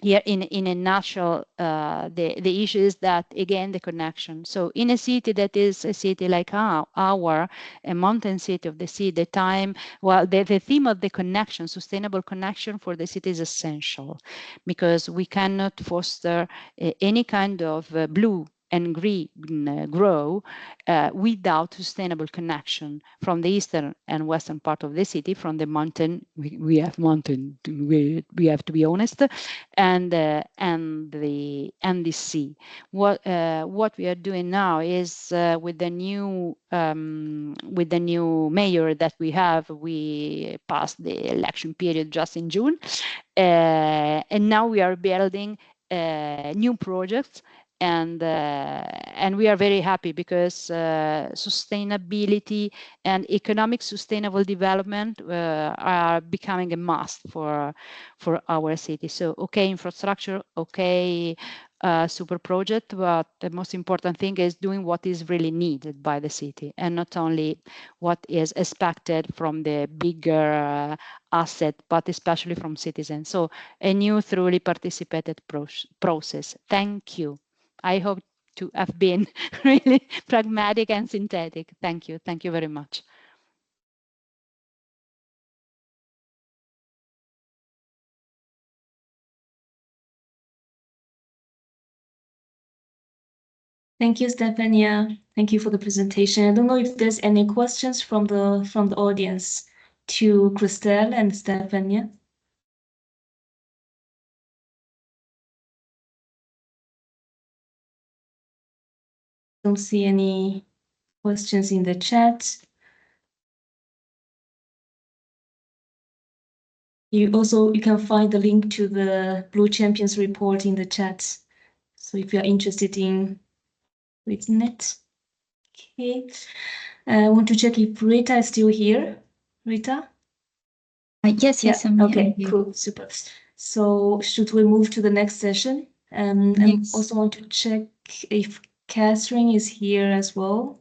here in a nutshell, the issue is that, again, the connection. So in a city that is a city like a mountain city of the sea, the theme of the connection, sustainable connection for the city, is essential, because we cannot foster any kind of blue and grow without sustainable connection from the eastern and western part of the city, from the mountain. We have mountain. We have to be honest, and the sea. What we are doing now is with the new mayor that we have. We passed the election period just in June, and now we are building new projects, and we are very happy because sustainability and economic sustainable development are becoming a must for our city. So okay, infrastructure, okay, super project, but the most important thing is doing what is really needed by the city, and not only what is expected from the bigger asset, but especially from citizens. So a new thoroughly participated process. Thank you. I hope to have been really pragmatic and synthetic. Thank you. Thank you very much. Thank you, Stefania. Thank you for the presentation. I don't know if there's any questions from the audience to Christelle and Stefania. Don't see any questions in the chat. You can find the link to the Blue Champions report in the chat. So if you're interested in reading it. Okay. I want to check if Rita is still here. Rita? Yes, Yeah. I'm okay, here. Cool, super. So should we move to the next session? Yes. And also want to check if Catherine is here as well.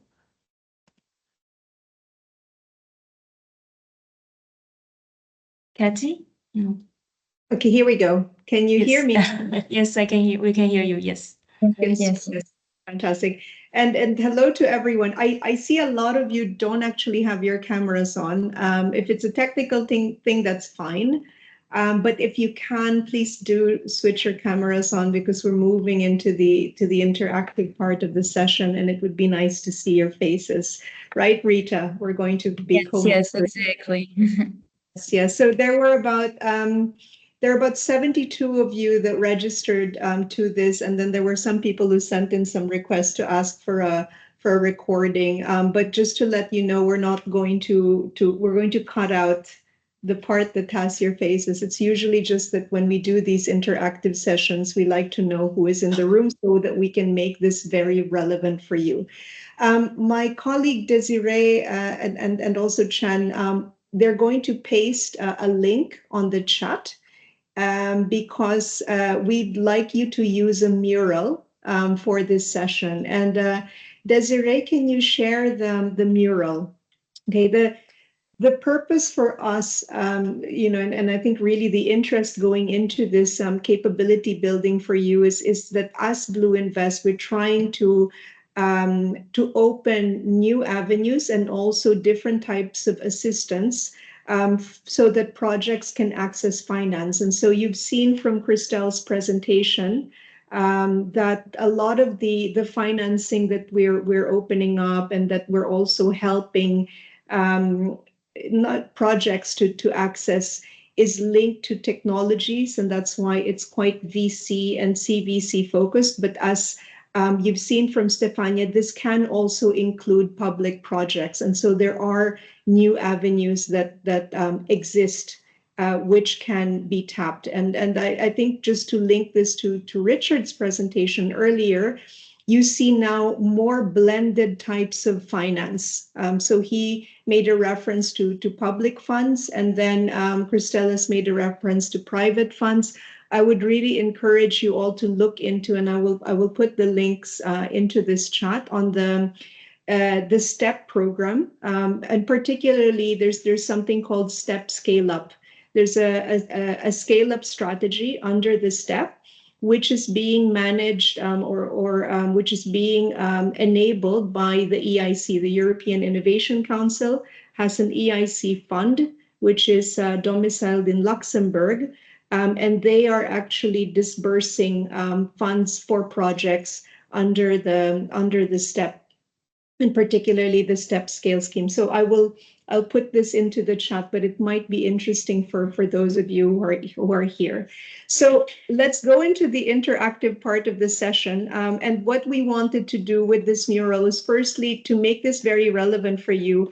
Kathy? No. Okay, here we go. Can you hear me? Yes, I can hear. We can hear you. Yes. Yes. Fantastic. And hello to everyone. I see a lot of you don't actually have your cameras on. If it's a technical thing, that's fine. But if you can, please do switch your cameras on, because we're moving into the interactive part of the session, and it would be nice to see your faces. Right, Rita? We're going to be Yes, exactly. Yes. So there were about 72 of you that registered to this, and then there were some people who sent in some requests to ask for a recording. But just to let you know, we're going to cut out the part that has your faces. It's usually just that when we do these interactive sessions, we like to know who is in the room so that we can make this very relevant for you. My colleague Desiree and also Chen, they're going to paste a link on the chat because we'd like you to use a mural for this session. And Desiree, can you share the mural? Okay, the purpose for us, and I think really the interest going into this capability building for you is that as BlueInvest, we're trying to open new avenues and also different types of assistance so that projects can access finance. And so you've seen from Christelle's presentation that a lot of the financing that we're opening up and that we're also helping not projects to access is linked to technologies, and that's why it's quite VC and CVC focused. But as you've seen from Stefania, this can also include public projects, and so there are new avenues that exist which can be tapped. And I think just to link this to Richard's presentation earlier, you see now more blended types of finance. So he made a reference to public funds, and then Christelle has made a reference to private funds. I would really encourage you all to look into, and I will put the links into this chat on the STEP program, and particularly there's something called STEP Scale Up. There's a scale up strategy under the STEP, which is being managed or which is being enabled by the EIC. The European Innovation Council has an EIC fund, which is domiciled in Luxembourg, and they are actually disbursing funds for projects under the STEP, and particularly the STEP scale scheme. So I'll put this into the chat, but it might be interesting for those of you who are here. So let's go into the interactive part of the session. And what we wanted to do with this mural is firstly to make this very relevant for you.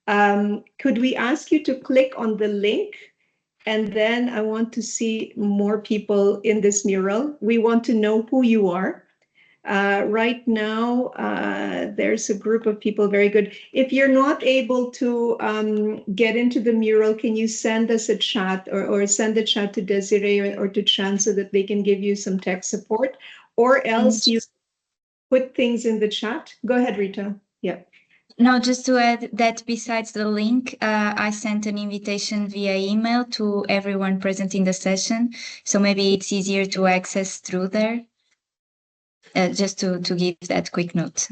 Could we ask you to click on the link? And then I want to see more people in this mural. We want to know who you are. Right now, there's a group of people, very good. If you're not able to get into the mural, can you send us a chat or send a chat to Desiree or to Chan so that they can give you some tech support? Or else you put things in the chat. Go ahead, Rita. Yeah. No, just to add that besides the link, I sent an invitation via email to everyone present in the session. So maybe it's easier to access through there. Just to give that quick note.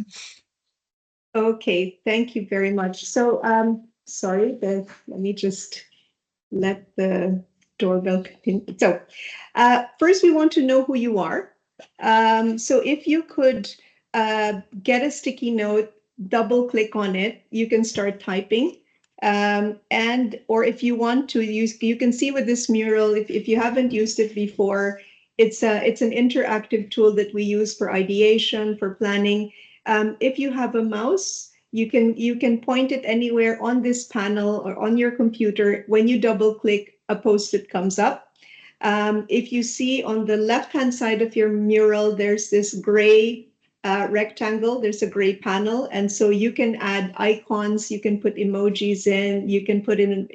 Okay, thank you very much. So sorry, let me just let the doorbell continue. So first we want to know who you are. So if you could get a sticky note, double click on it, you can start typing. Or if you want to use, you can see with this mural, if you haven't used it before, it's an interactive tool that we use for ideation, for planning. If you have a mouse, you can point it anywhere on this panel or on your computer. When you double click, a post-it comes up. If you see on the left-hand side of your mural, there's this gray rectangle, there's a gray panel. And so you can add icons, you can put emojis in, you can put in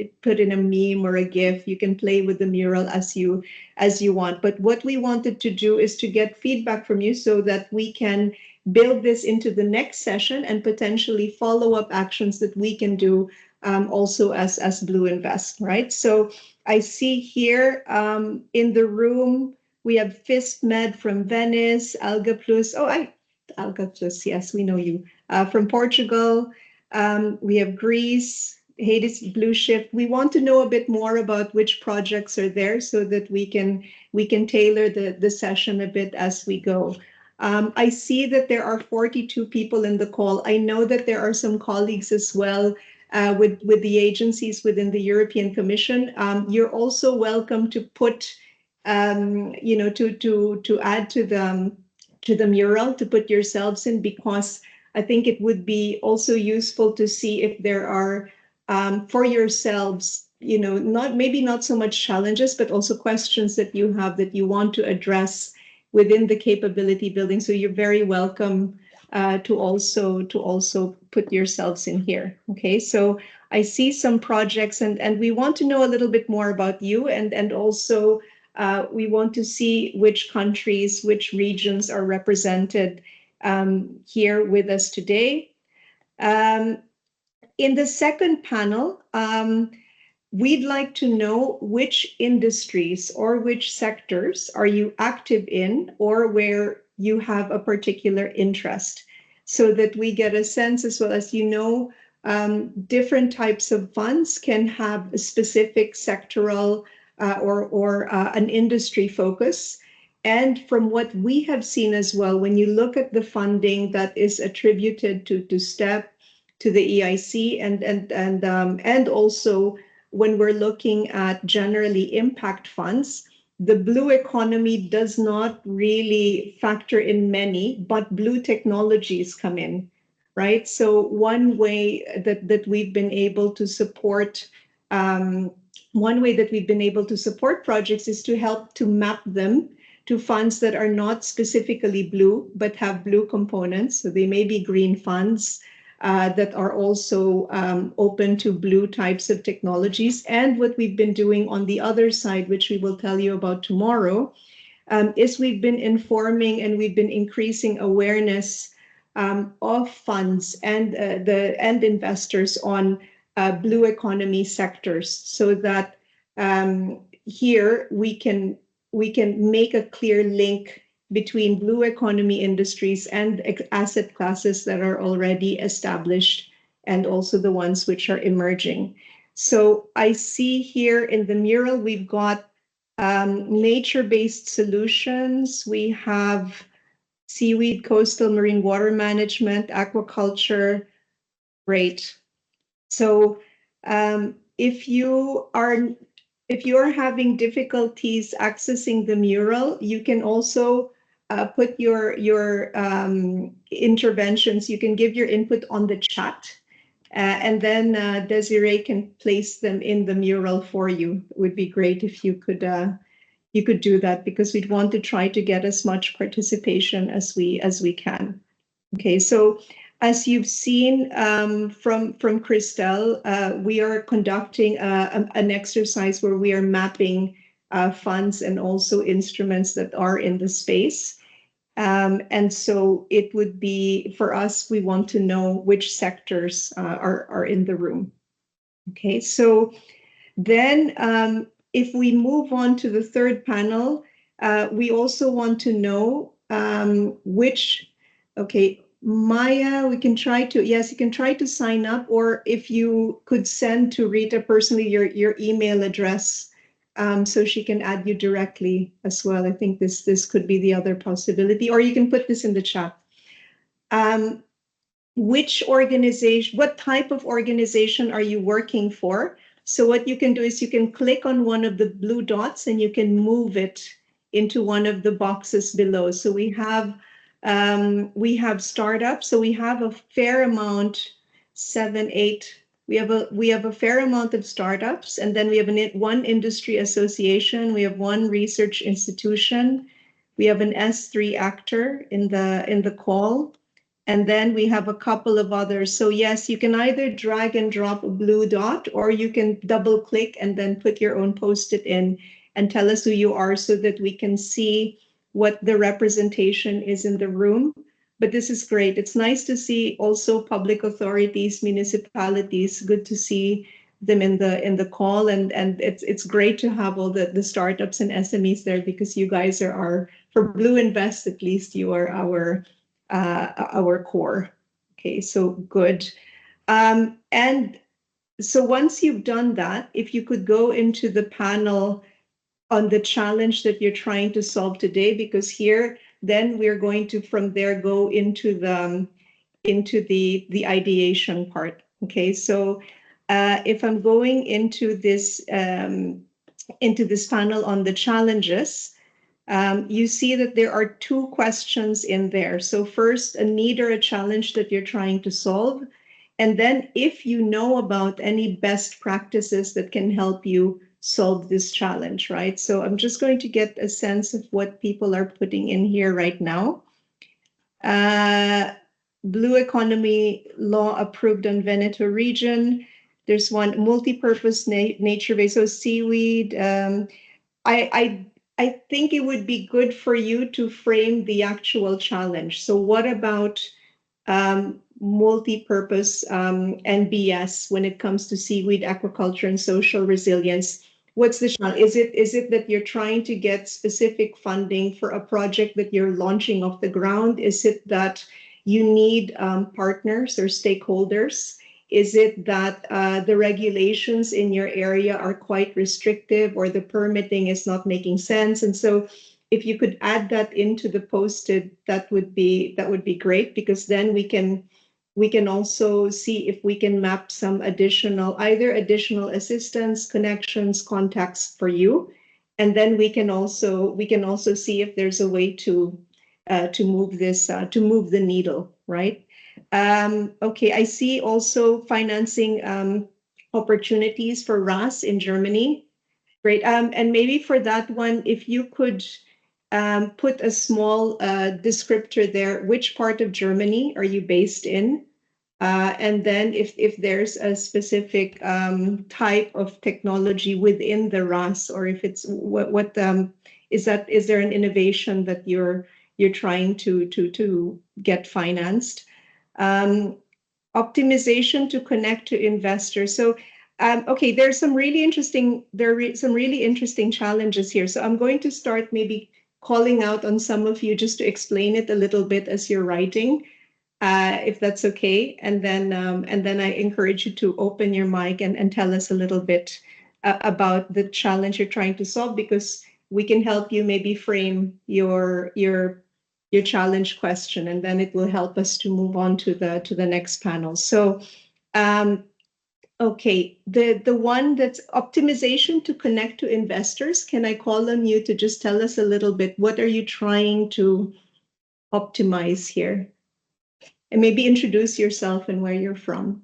a meme or a GIF, you can play with the mural as you want. But what we wanted to do is to get feedback from you so that we can build this into the next session and potentially follow-up actions that we can do also as BlueInvest, right? So I see here in the room, we have FISPMed from Venice, Alga Plus. Alga Plus, yes, we know you. From Portugal, we have Greece, Hades Blue Shift. We want to know a bit more about which projects are there so that we can tailor the session a bit as we go. I see that there are 42 people in the call. I know that there are some colleagues as well with the agencies within the European Commission. You're also welcome to put, to add to the mural, to put yourselves in, because I think it would be also useful to see if there are, for yourselves, maybe not so much challenges, but also questions that you have that you want to address within the capability building. So you're very welcome to also put yourselves in here. Okay, so I see some projects and we want to know a little bit more about you, and also we want to see which countries, which regions are represented here with us today. In the second panel, we'd like to know which industries or which sectors are you active in or where you have a particular interest, so that we get a sense, as well as, different types of funds can have a specific sectoral or an industry focus. And from what we have seen as well, when you look at the funding that is attributed to STEP, to the EIC, and also when we're looking at generally impact funds, the blue economy does not really factor in many, but blue technologies come in, right? So one way that we've been able to support, projects is to help to map them to funds that are not specifically blue, but have blue components. So they may be green funds, that are also open to blue types of technologies. And what we've been doing on the other side, which we will tell you about tomorrow, is we've been informing and we've been increasing awareness of funds and investors on blue economy sectors, so that here we can make a clear link between blue economy industries and asset classes that are already established, and also the ones which are emerging. So I see here in the mural, we've got nature-based solutions. We have seaweed, coastal marine water management, aquaculture. Great. So if you are having difficulties accessing the mural, you can also put your interventions. You can give your input on the chat, and then Desiree can place them in the mural for you. It would be great if you could do that, because we'd want to try to get as much participation as we can. Okay, so as you've seen from Christelle, we are conducting an exercise where we are mapping funds and also instruments that are in the space. And so it would be, for us, we want to know which sectors are in the room. Okay, so then if we move on to the third panel, we also want to know okay, Maya, we can try to, yes, you can try to sign up, or if you could send to Rita personally your email address so she can add you directly as well. I think this could be the other possibility, or you can put this in the chat. Which organization, what type of organization are you working for? So what you can do is you can click on one of the blue dots and you can move it into one of the boxes below. So we have startups. So we have a fair amount, 7, 8. We have a fair amount of startups, and then we have one industry association. We have one research institution. We have an S3 actor in the call. And then we have a couple of others. So yes, you can either drag and drop a blue dot, or you can double click and then put your own post-it in and tell us who you are, so that we can see what the representation is in the room. But this is great. It's nice to see also public authorities, municipalities. Good to see them in the call, and it's great to have all the startups and SMEs there, because you guys are for BlueInvest, at least you are our core. Okay, so good. And so once you've done that, if you could go into the panel on the challenge that you're trying to solve today, because here, then we're going to, from there, go into the ideation part. Okay, so if I'm going into this panel on the challenges, you see that there are 2 questions in there. So first, a need or a challenge that you're trying to solve. And then if you know about any best practices that can help you solve this challenge, right? So I'm just going to get a sense of what people are putting in here right now. Blue economy law approved on Veneto region. There's one, multi-purpose nature-based, so seaweed. I think it would be good for you to frame the actual challenge. So what about multi-purpose NBS when it comes to seaweed aquaculture and social resilience? What's the challenge? Is it that you're trying to get specific funding for a project that you're launching off the ground? Is it that you need partners or stakeholders? Is it that the regulations in your area are quite restrictive, or the permitting is not making sense? And so if you could add that into the posted, that would be great, because then we can also see if we can map some additional assistance, connections, contacts for you. And then we can also see if there's a way to move this, to move the needle, right? Okay, I see also financing opportunities for RAS in Germany. Great. And maybe for that one, if you could put a small descriptor there, which part of Germany are you based in? And then if there's a specific type of technology within the RAS, or if it's what is there an innovation that you're trying to get financed? Optimization to connect to investors. So, okay, there are some really interesting challenges here. So I'm going to start maybe calling out on some of you just to explain it a little bit as you're writing, if that's okay. And then I encourage you to open your mic and tell us a little bit about the challenge you're trying to solve, because we can help you maybe frame your challenge question, and then it will help us to move on to the next panel. So, okay, the one that's optimization to connect to investors. Can I call on you to just tell us a little bit? What are you trying to optimize here? And maybe introduce yourself and where you're from.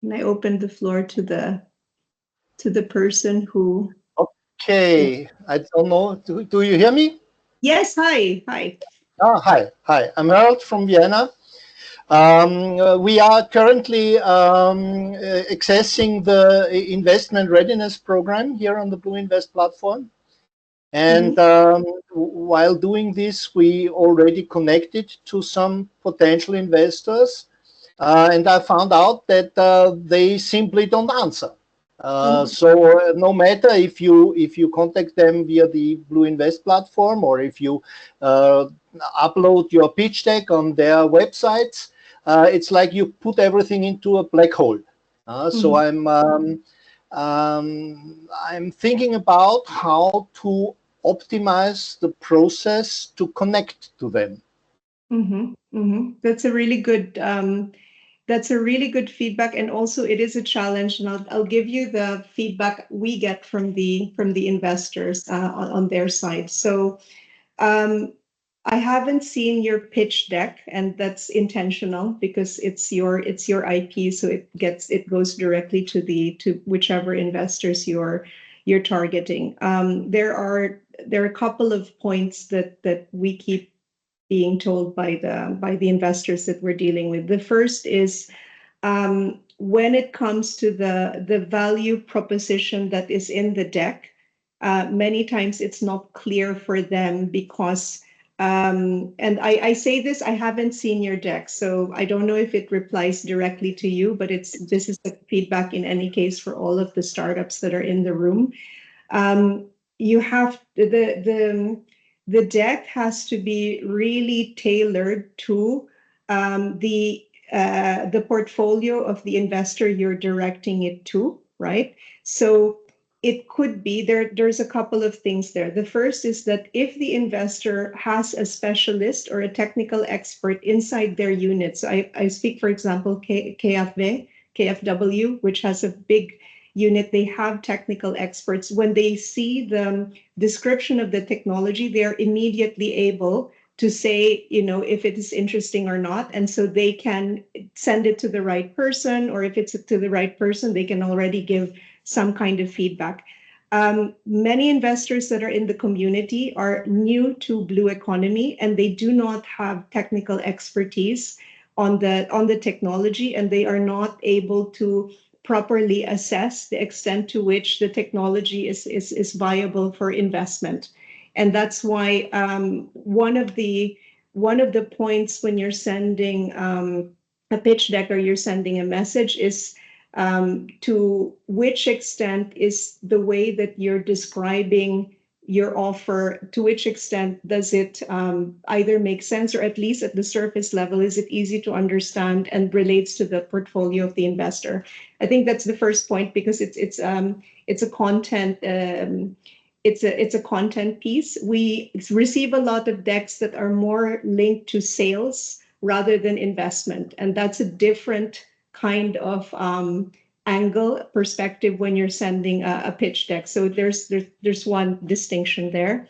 And I open the floor to the person who. Okay, I don't know. Do you hear me? Yes. Hi. Oh, hi. I'm Harold from Vienna. We are currently accessing the investment readiness program here on the BlueInvest platform. And while doing this, we already connected to some potential investors. And I found out that they simply don't answer. So no matter if you contact them via the BlueInvest platform, or if you upload your pitch deck on their websites, it's like you put everything into a black hole. So I'm thinking about how to optimize the process to connect to them. That's a really good. That's a really good feedback, and also it is a challenge. And I'll give you the feedback we get from the investors on their side. So I haven't seen your pitch deck, and that's intentional because it's your IP, so it goes directly to whichever investors you're targeting. There are a couple of points that we keep being told by the investors that we're dealing with. The first is when it comes to the value proposition that is in the deck, many times it's not clear for them because, and I say this, I haven't seen your deck, so I don't know if it replies directly to you, but this is the feedback in any case for all of the startups that are in the room. You have the deck has to be really tailored to the portfolio of the investor you're directing it to, right? So it could be there's a couple of things there. The first is that if the investor has a specialist or a technical expert inside their unit, so I speak, for example, KFW, which has a big unit, they have technical experts. When they see the description of the technology, they're immediately able to say, if it is interesting or not. And so they can send it to the right person, or if it's to the right person, they can already give some kind of feedback. Many investors that are in the community are new to blue economy, and they do not have technical expertise on the technology, and they are not able to properly assess the extent to which the technology is viable for investment. And that's why one of the points when you're sending a pitch deck or you're sending a message is to which extent is the way that you're describing your offer, to which extent does it either make sense, or at least at the surface level, is it easy to understand and relates to the portfolio of the investor? I think that's the first point, because it's a content it's a content piece. We receive a lot of decks that are more linked to sales rather than investment, and that's a different kind of angle perspective when you're sending a pitch deck. So there's one distinction there.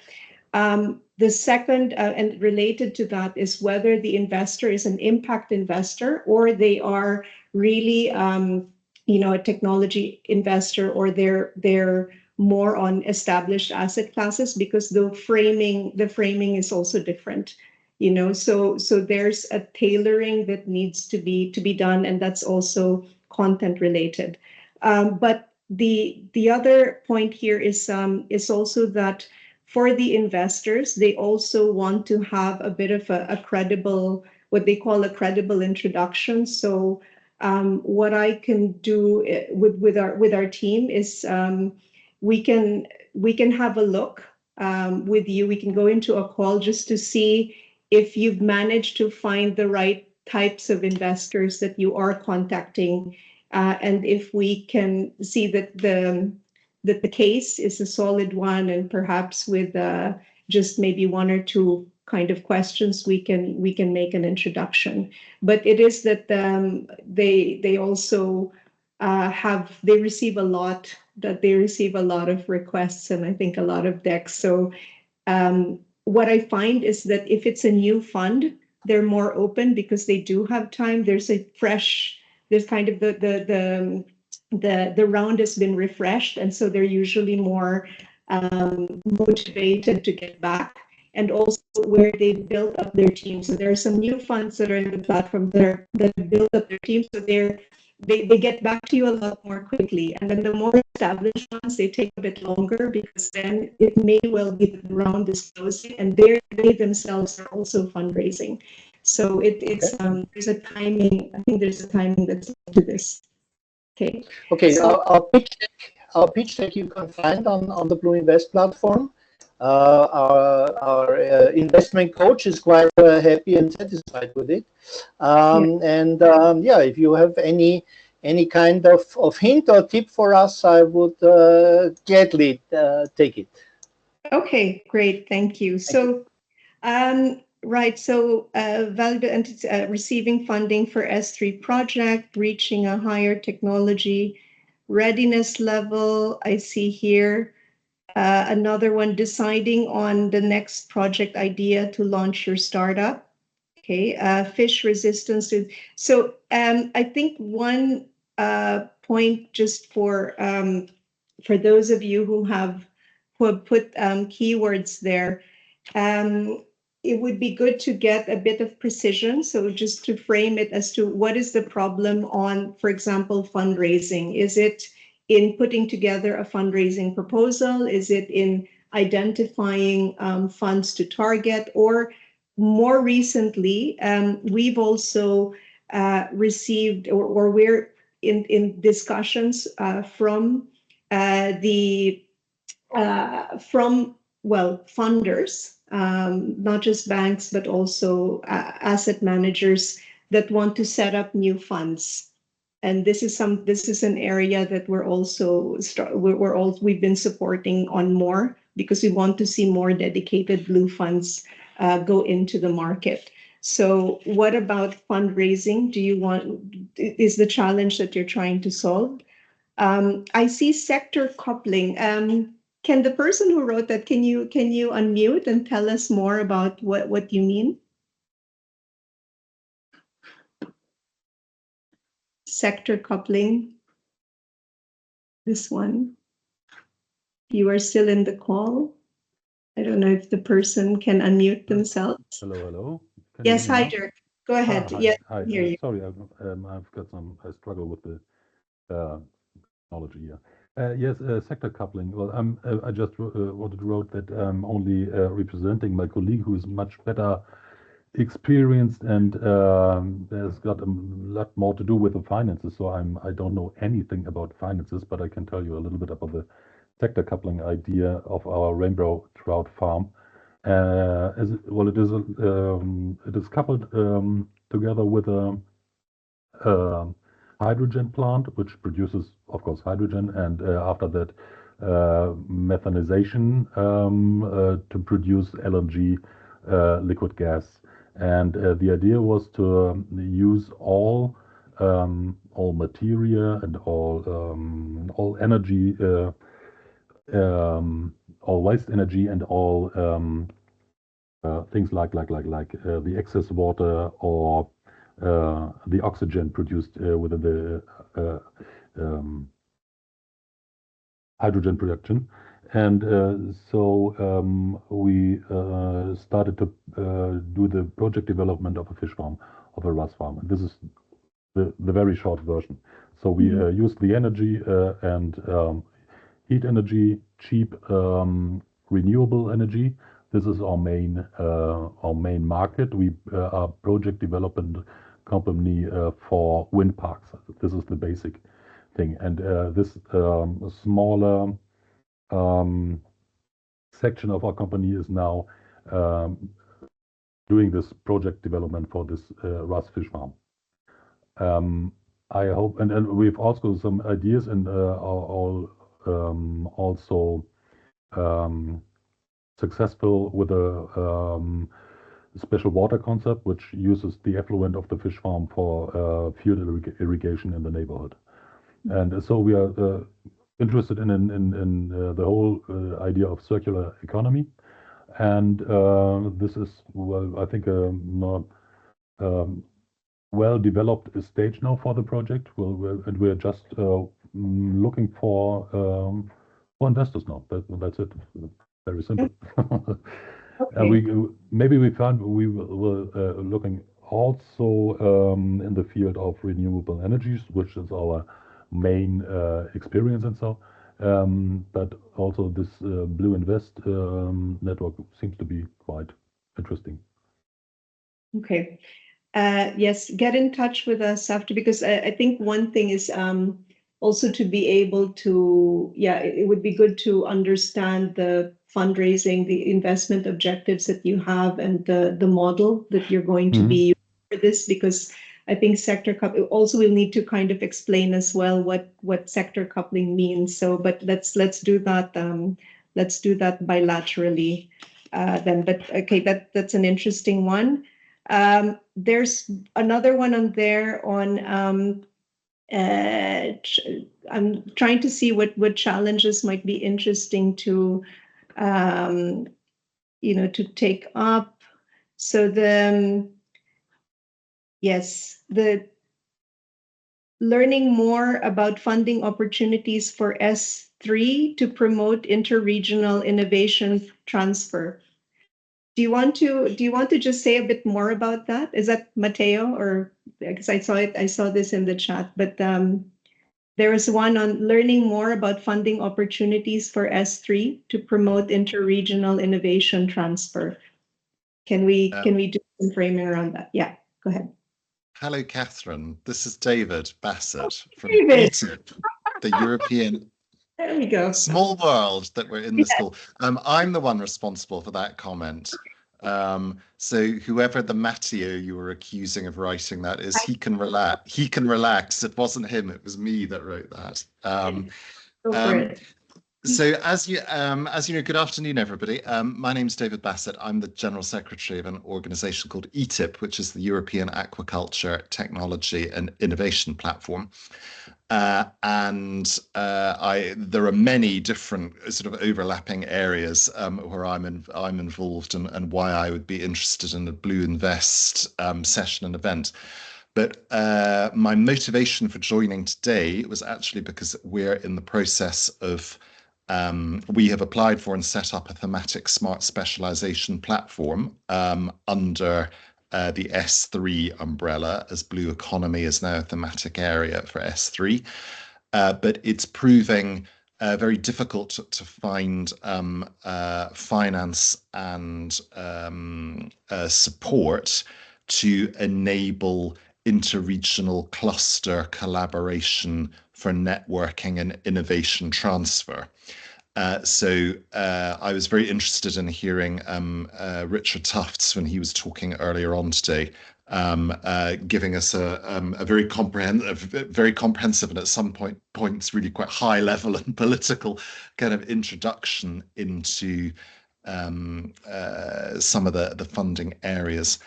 The second, and related to that, is whether the investor is an impact investor or they are really, a technology investor, or they're more on established asset classes, because the framing is also different. So there's a tailoring that needs to be done, and that's also content related. But the other point here is also that for the investors, they also want to have a bit of a credible, what they call a credible introduction. So what I can do with our team is we can have a look with you. We can go into a call just to see if you've managed to find the right types of investors that you are contacting, and if we can see that that the case is a solid one, and perhaps with just maybe one or two kind of questions, we can make an introduction. But it is that they also they receive a lot of requests, and I think a lot of decks. So what I find is that if it's a new fund, they're more open because they do have time. There's kind of the round has been refreshed, and so they're usually more motivated to get back, and also where they've built up their team. So there are some new funds that are in the platform that build up their team, so they get back to you a lot more quickly. And then the more established ones, they take a bit longer, because then it may well be that the round is closing, and they themselves are also fundraising. So it's there's a timing. I think there's a timing that's to this. Okay. Okay. So our pitch deck you can find on the BlueInvest platform. Our investment coach is quite happy and satisfied with it. And yeah, if you have any kind of hint or tip for us, I would gladly take it. Okay, great, thank you. So, right, so valuable entities receiving funding for S3 project, reaching a higher technology readiness level. I see here another one, deciding on the next project idea to launch your startup. Okay, fish resistance. So I think one point, just for those of you who have put keywords there, it would be good to get a bit of precision. So just to frame it as to what is the problem on, for example, fundraising. Is it in putting together a fundraising proposal? Is it in identifying funds to target? Or more recently, we've also received, or we're in discussions from funders, not just banks, but also asset managers that want to set up new funds. And this is an area that we've been supporting on more, because we want to see more dedicated blue funds go into the market. So what about fundraising is the challenge that you're trying to solve? I see sector coupling. Can the person who wrote that, can you unmute and tell us more about what you mean? Sector coupling. This one. You are still in the call. I don't know if the person can unmute themselves. Hello. Yes, hi, Dirk. Go ahead. Hi. I hear you. Sorry, I've got I struggle with the technology here. Yes, sector coupling. Well, I just wanted to wrote that I'm only representing my colleague, who is much better experienced and has got a lot more to do with the finances. So I don't know anything about finances, but I can tell you a little bit about the sector coupling idea of our rainbow trout farm. It is coupled together with a hydrogen plant, which produces, of course, hydrogen, and after that, methanization to produce LNG, liquid gas. And the idea was to use all material and all energy, all waste energy, and all things like the excess water or the oxygen produced within the hydrogen production. And so we started to do the project development of a fish farm, of a RAS farm. And this is the very short version. So we use the energy and heat energy, cheap renewable energy. This is our main market. We are project development company for wind parks. This is the basic thing. And this smaller section of our company is now doing this project development for this RAS fish farm. I hope, and we've also some ideas, and our also successful with a special water concept, which uses the effluent of the fish farm for field irrigation in the neighborhood. And so we are interested in the whole idea of circular economy. And this is, well, I think not well-developed stage now for the project. And we're just looking for investors now. That's it. Very simple. Okay. We found we were looking also in the field of renewable energies, which is our main experience and so. But also this BlueInvest network seems to be quite interesting. Okay. Yes, get in touch with us after, because I think one thing is also to be able to, it would be good to understand the fundraising, the investment objectives that you have, and the model that you're going to be using for this, because I think sector coupling also will need to kind of explain as well what sector coupling means. So, but let's do that. Let's do that bilaterally then. But okay, that's an interesting one. There's another one on there on. I'm trying to see what challenges might be interesting to, to take up. So the learning more about funding opportunities for S3 to promote interregional innovation transfer. Do you want to just say a bit more about that? Is that Matteo, or because I saw this in the chat, but there is one on learning more about funding opportunities for S3 to promote interregional innovation transfer. Can we do some framing around that? Yeah, go ahead. Hello, Catherine. This is David Bassett from ETIP, the European. There we go. Small world that we're in the school. I'm the one responsible for that comment. So whoever the Matteo you were accusing of writing that is, he can relax. He can relax. It wasn't him. It was me that wrote that. Go for it. So as you know, good afternoon, everybody. My name's David Bassett. I'm the General Secretary of an organization called ETIP, which is the European Aquaculture Technology and Innovation Platform. There are many different sort of overlapping areas where I'm involved, and why I would be interested in a BlueInvest session and event. But my motivation for joining today was actually because we're in the process of we have applied for and set up a thematic smart specialization platform under the S3 umbrella, as blue economy is now a thematic area for S3. But it's proving very difficult to find finance and support to enable interregional cluster collaboration for networking and innovation transfer. So I was very interested in hearing Richard Tuffs when he was talking earlier on today, giving us a very comprehensive and at some points really quite high level and political kind of introduction into some of the funding areas.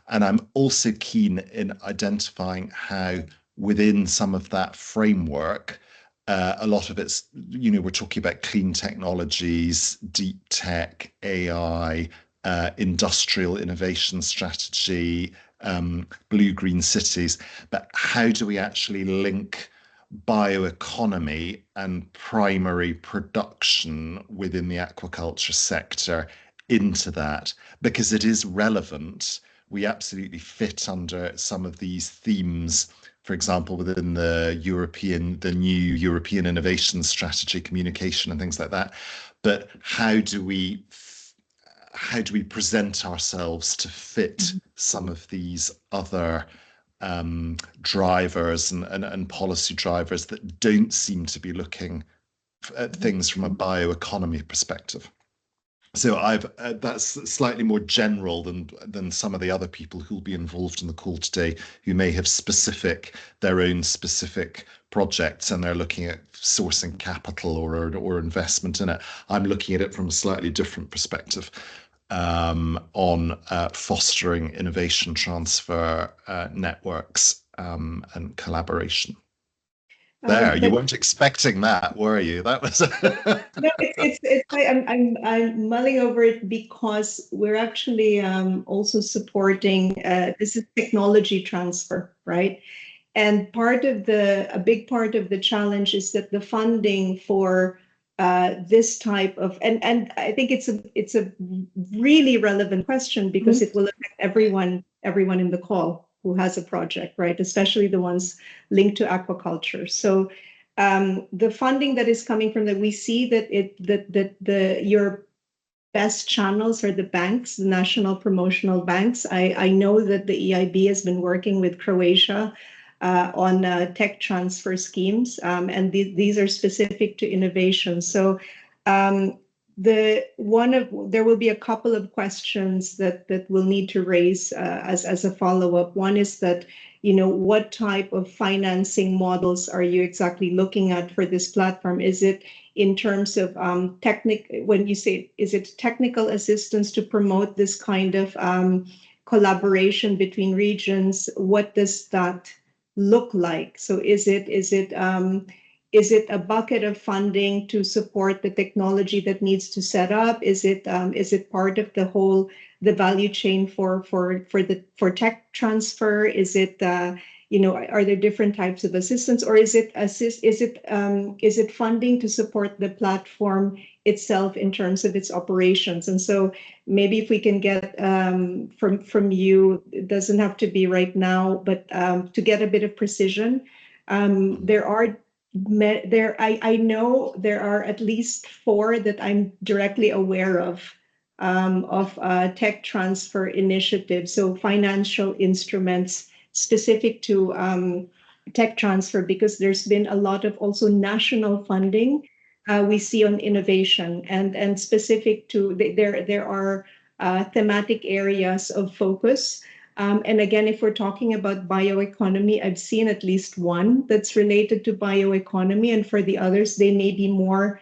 And I'm also keen in identifying how within some of that framework, a lot of it's, we're talking about clean technologies, deep tech, AI, industrial innovation strategy, blue-green cities, but how do we actually link bioeconomy and primary production within the aquaculture sector into that? Because it is relevant. We absolutely fit under some of these themes, for example, within the new European innovation strategy, communication and things like that. But how do we present ourselves to fit some of these other drivers and policy drivers that don't seem to be looking at things from a bioeconomy perspective? So that's slightly more general than some of the other people who'll be involved in the call today, who may have their own specific projects and they're looking at sourcing capital or investment in it. I'm looking at it from a slightly different perspective, on fostering innovation transfer networks and collaboration. You weren't expecting that, were you? That was no. I'm mulling over it because we're actually also supporting. This is technology transfer, right? And a big part of the challenge is that the funding for this type of, and I think it's a really relevant question because it will affect everyone in the call who has a project, right? Especially the ones linked to aquaculture. So the funding that is coming from that, we see that your best channels are the banks, the national promotional banks. I know that the EIB has been working with Croatia on tech transfer schemes, and these are specific to innovation. So there will be a couple of questions that we'll need to raise as a follow-up. One is that, what type of financing models are you exactly looking at for this platform? Is it in terms of when you say, is it technical assistance to promote this kind of collaboration between regions? What does that look like? So is it a bucket of funding to support the technology that needs to set up? Is it part of the value chain for tech transfer? Is it are there different types of assistance, or is it funding to support the platform itself in terms of its operations? And so maybe if we can get from you, it doesn't have to be right now, but to get a bit of precision. I know there are at least 4 that I'm directly aware of tech transfer initiatives, so financial instruments specific to tech transfer, because there's been a lot of also national funding we see on innovation, and specific to there are thematic areas of focus. And again, if we're talking about bioeconomy, I've seen at least one that's related to bioeconomy, and for the others, they may be more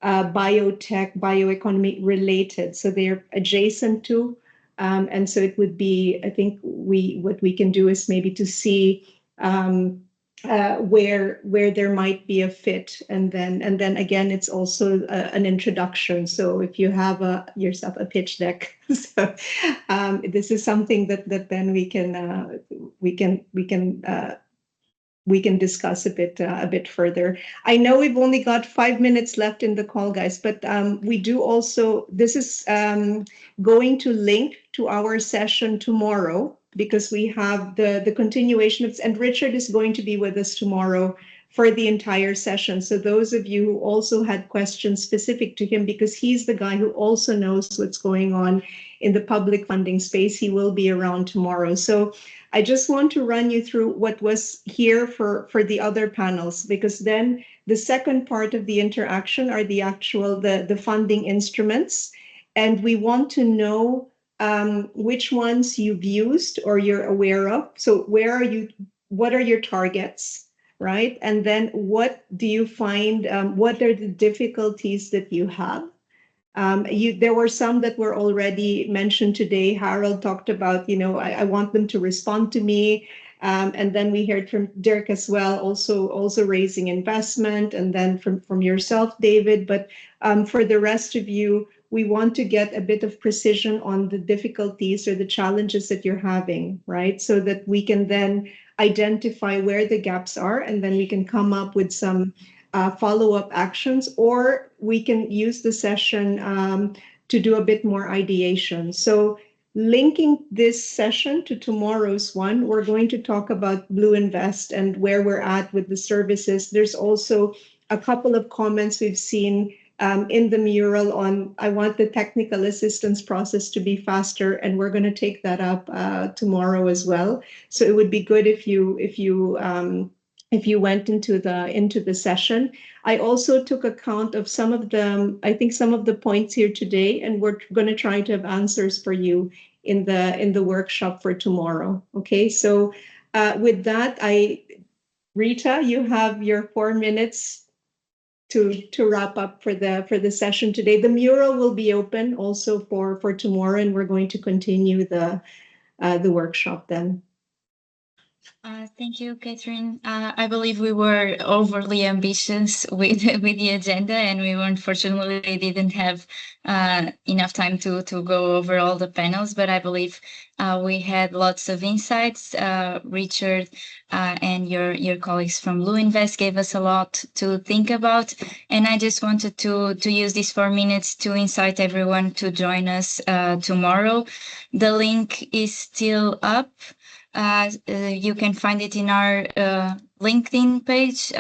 biotech, bioeconomy related. So they're adjacent to, and so it would be, I think what we can do is maybe to see where there might be a fit, and then again, it's also an introduction. So if you have yourself a pitch deck, so this is something that then we can discuss a bit further. I know we've only got 5 minutes left in the call, guys, but we do also, this is going to link to our session tomorrow, because we have the continuation of, and Richard is going to be with us tomorrow for the entire session. So those of you who also had questions specific to him, because he's the guy who also knows what's going on in the public funding space, he will be around tomorrow. So I just want to run you through what was here for the other panels, because then the second part of the interaction are the funding instruments. And we want to know which ones you've used or you're aware of. So what are your targets, right? And then what do you find, what are the difficulties that you have? There were some that were already mentioned today. Harold talked about, I want them to respond to me. And then we heard from Dirk as well, also raising investment, and then from yourself, David. But for the rest of you, we want to get a bit of precision on the difficulties or the challenges that you're having, right? So that we can then identify where the gaps are, and then we can come up with some follow-up actions, or we can use the session to do a bit more ideation. So linking this session to tomorrow's one, we're going to talk about BlueInvest and where we're at with the services. There's also a couple of comments we've seen in the mural on, I want the technical assistance process to be faster, and we're going to take that up tomorrow as well. So it would be good if you if you went into the session. I also took account of some of the points here today, and we're going to try to have answers for you in the workshop for tomorrow. Okay, so with that, Rita, you have your 4 minutes to wrap up for the session today. The mural will be open also for tomorrow, and we're going to continue the workshop then. Thank you, Catherine. I believe we were overly ambitious with the agenda, and we unfortunately didn't have enough time to go over all the panels. But I believe we had lots of insights. Richard and your colleagues from BlueInvest gave us a lot to think about, and I just wanted to use these 4 minutes to incite everyone to join us tomorrow. The link is still up. You can find it in our LinkedIn page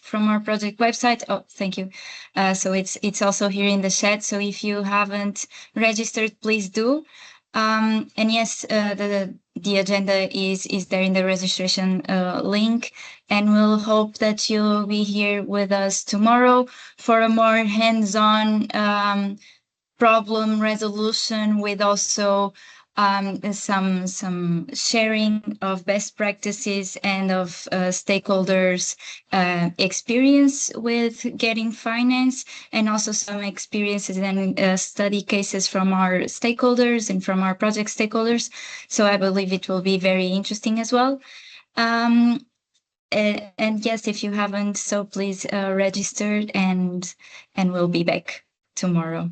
from our project website. Oh, thank you. So it's also here in the chat. So if you haven't registered, please do. And yes, the agenda is there in the registration link, and we'll hope that you'll be here with us tomorrow for a more hands-on problem resolution, with also some sharing of best practices and of stakeholders' experience with getting finance, and also some experiences and study cases from our stakeholders and from our project stakeholders. So I believe it will be very interesting as well. And yes, if you haven't, so please register, and we'll be back tomorrow.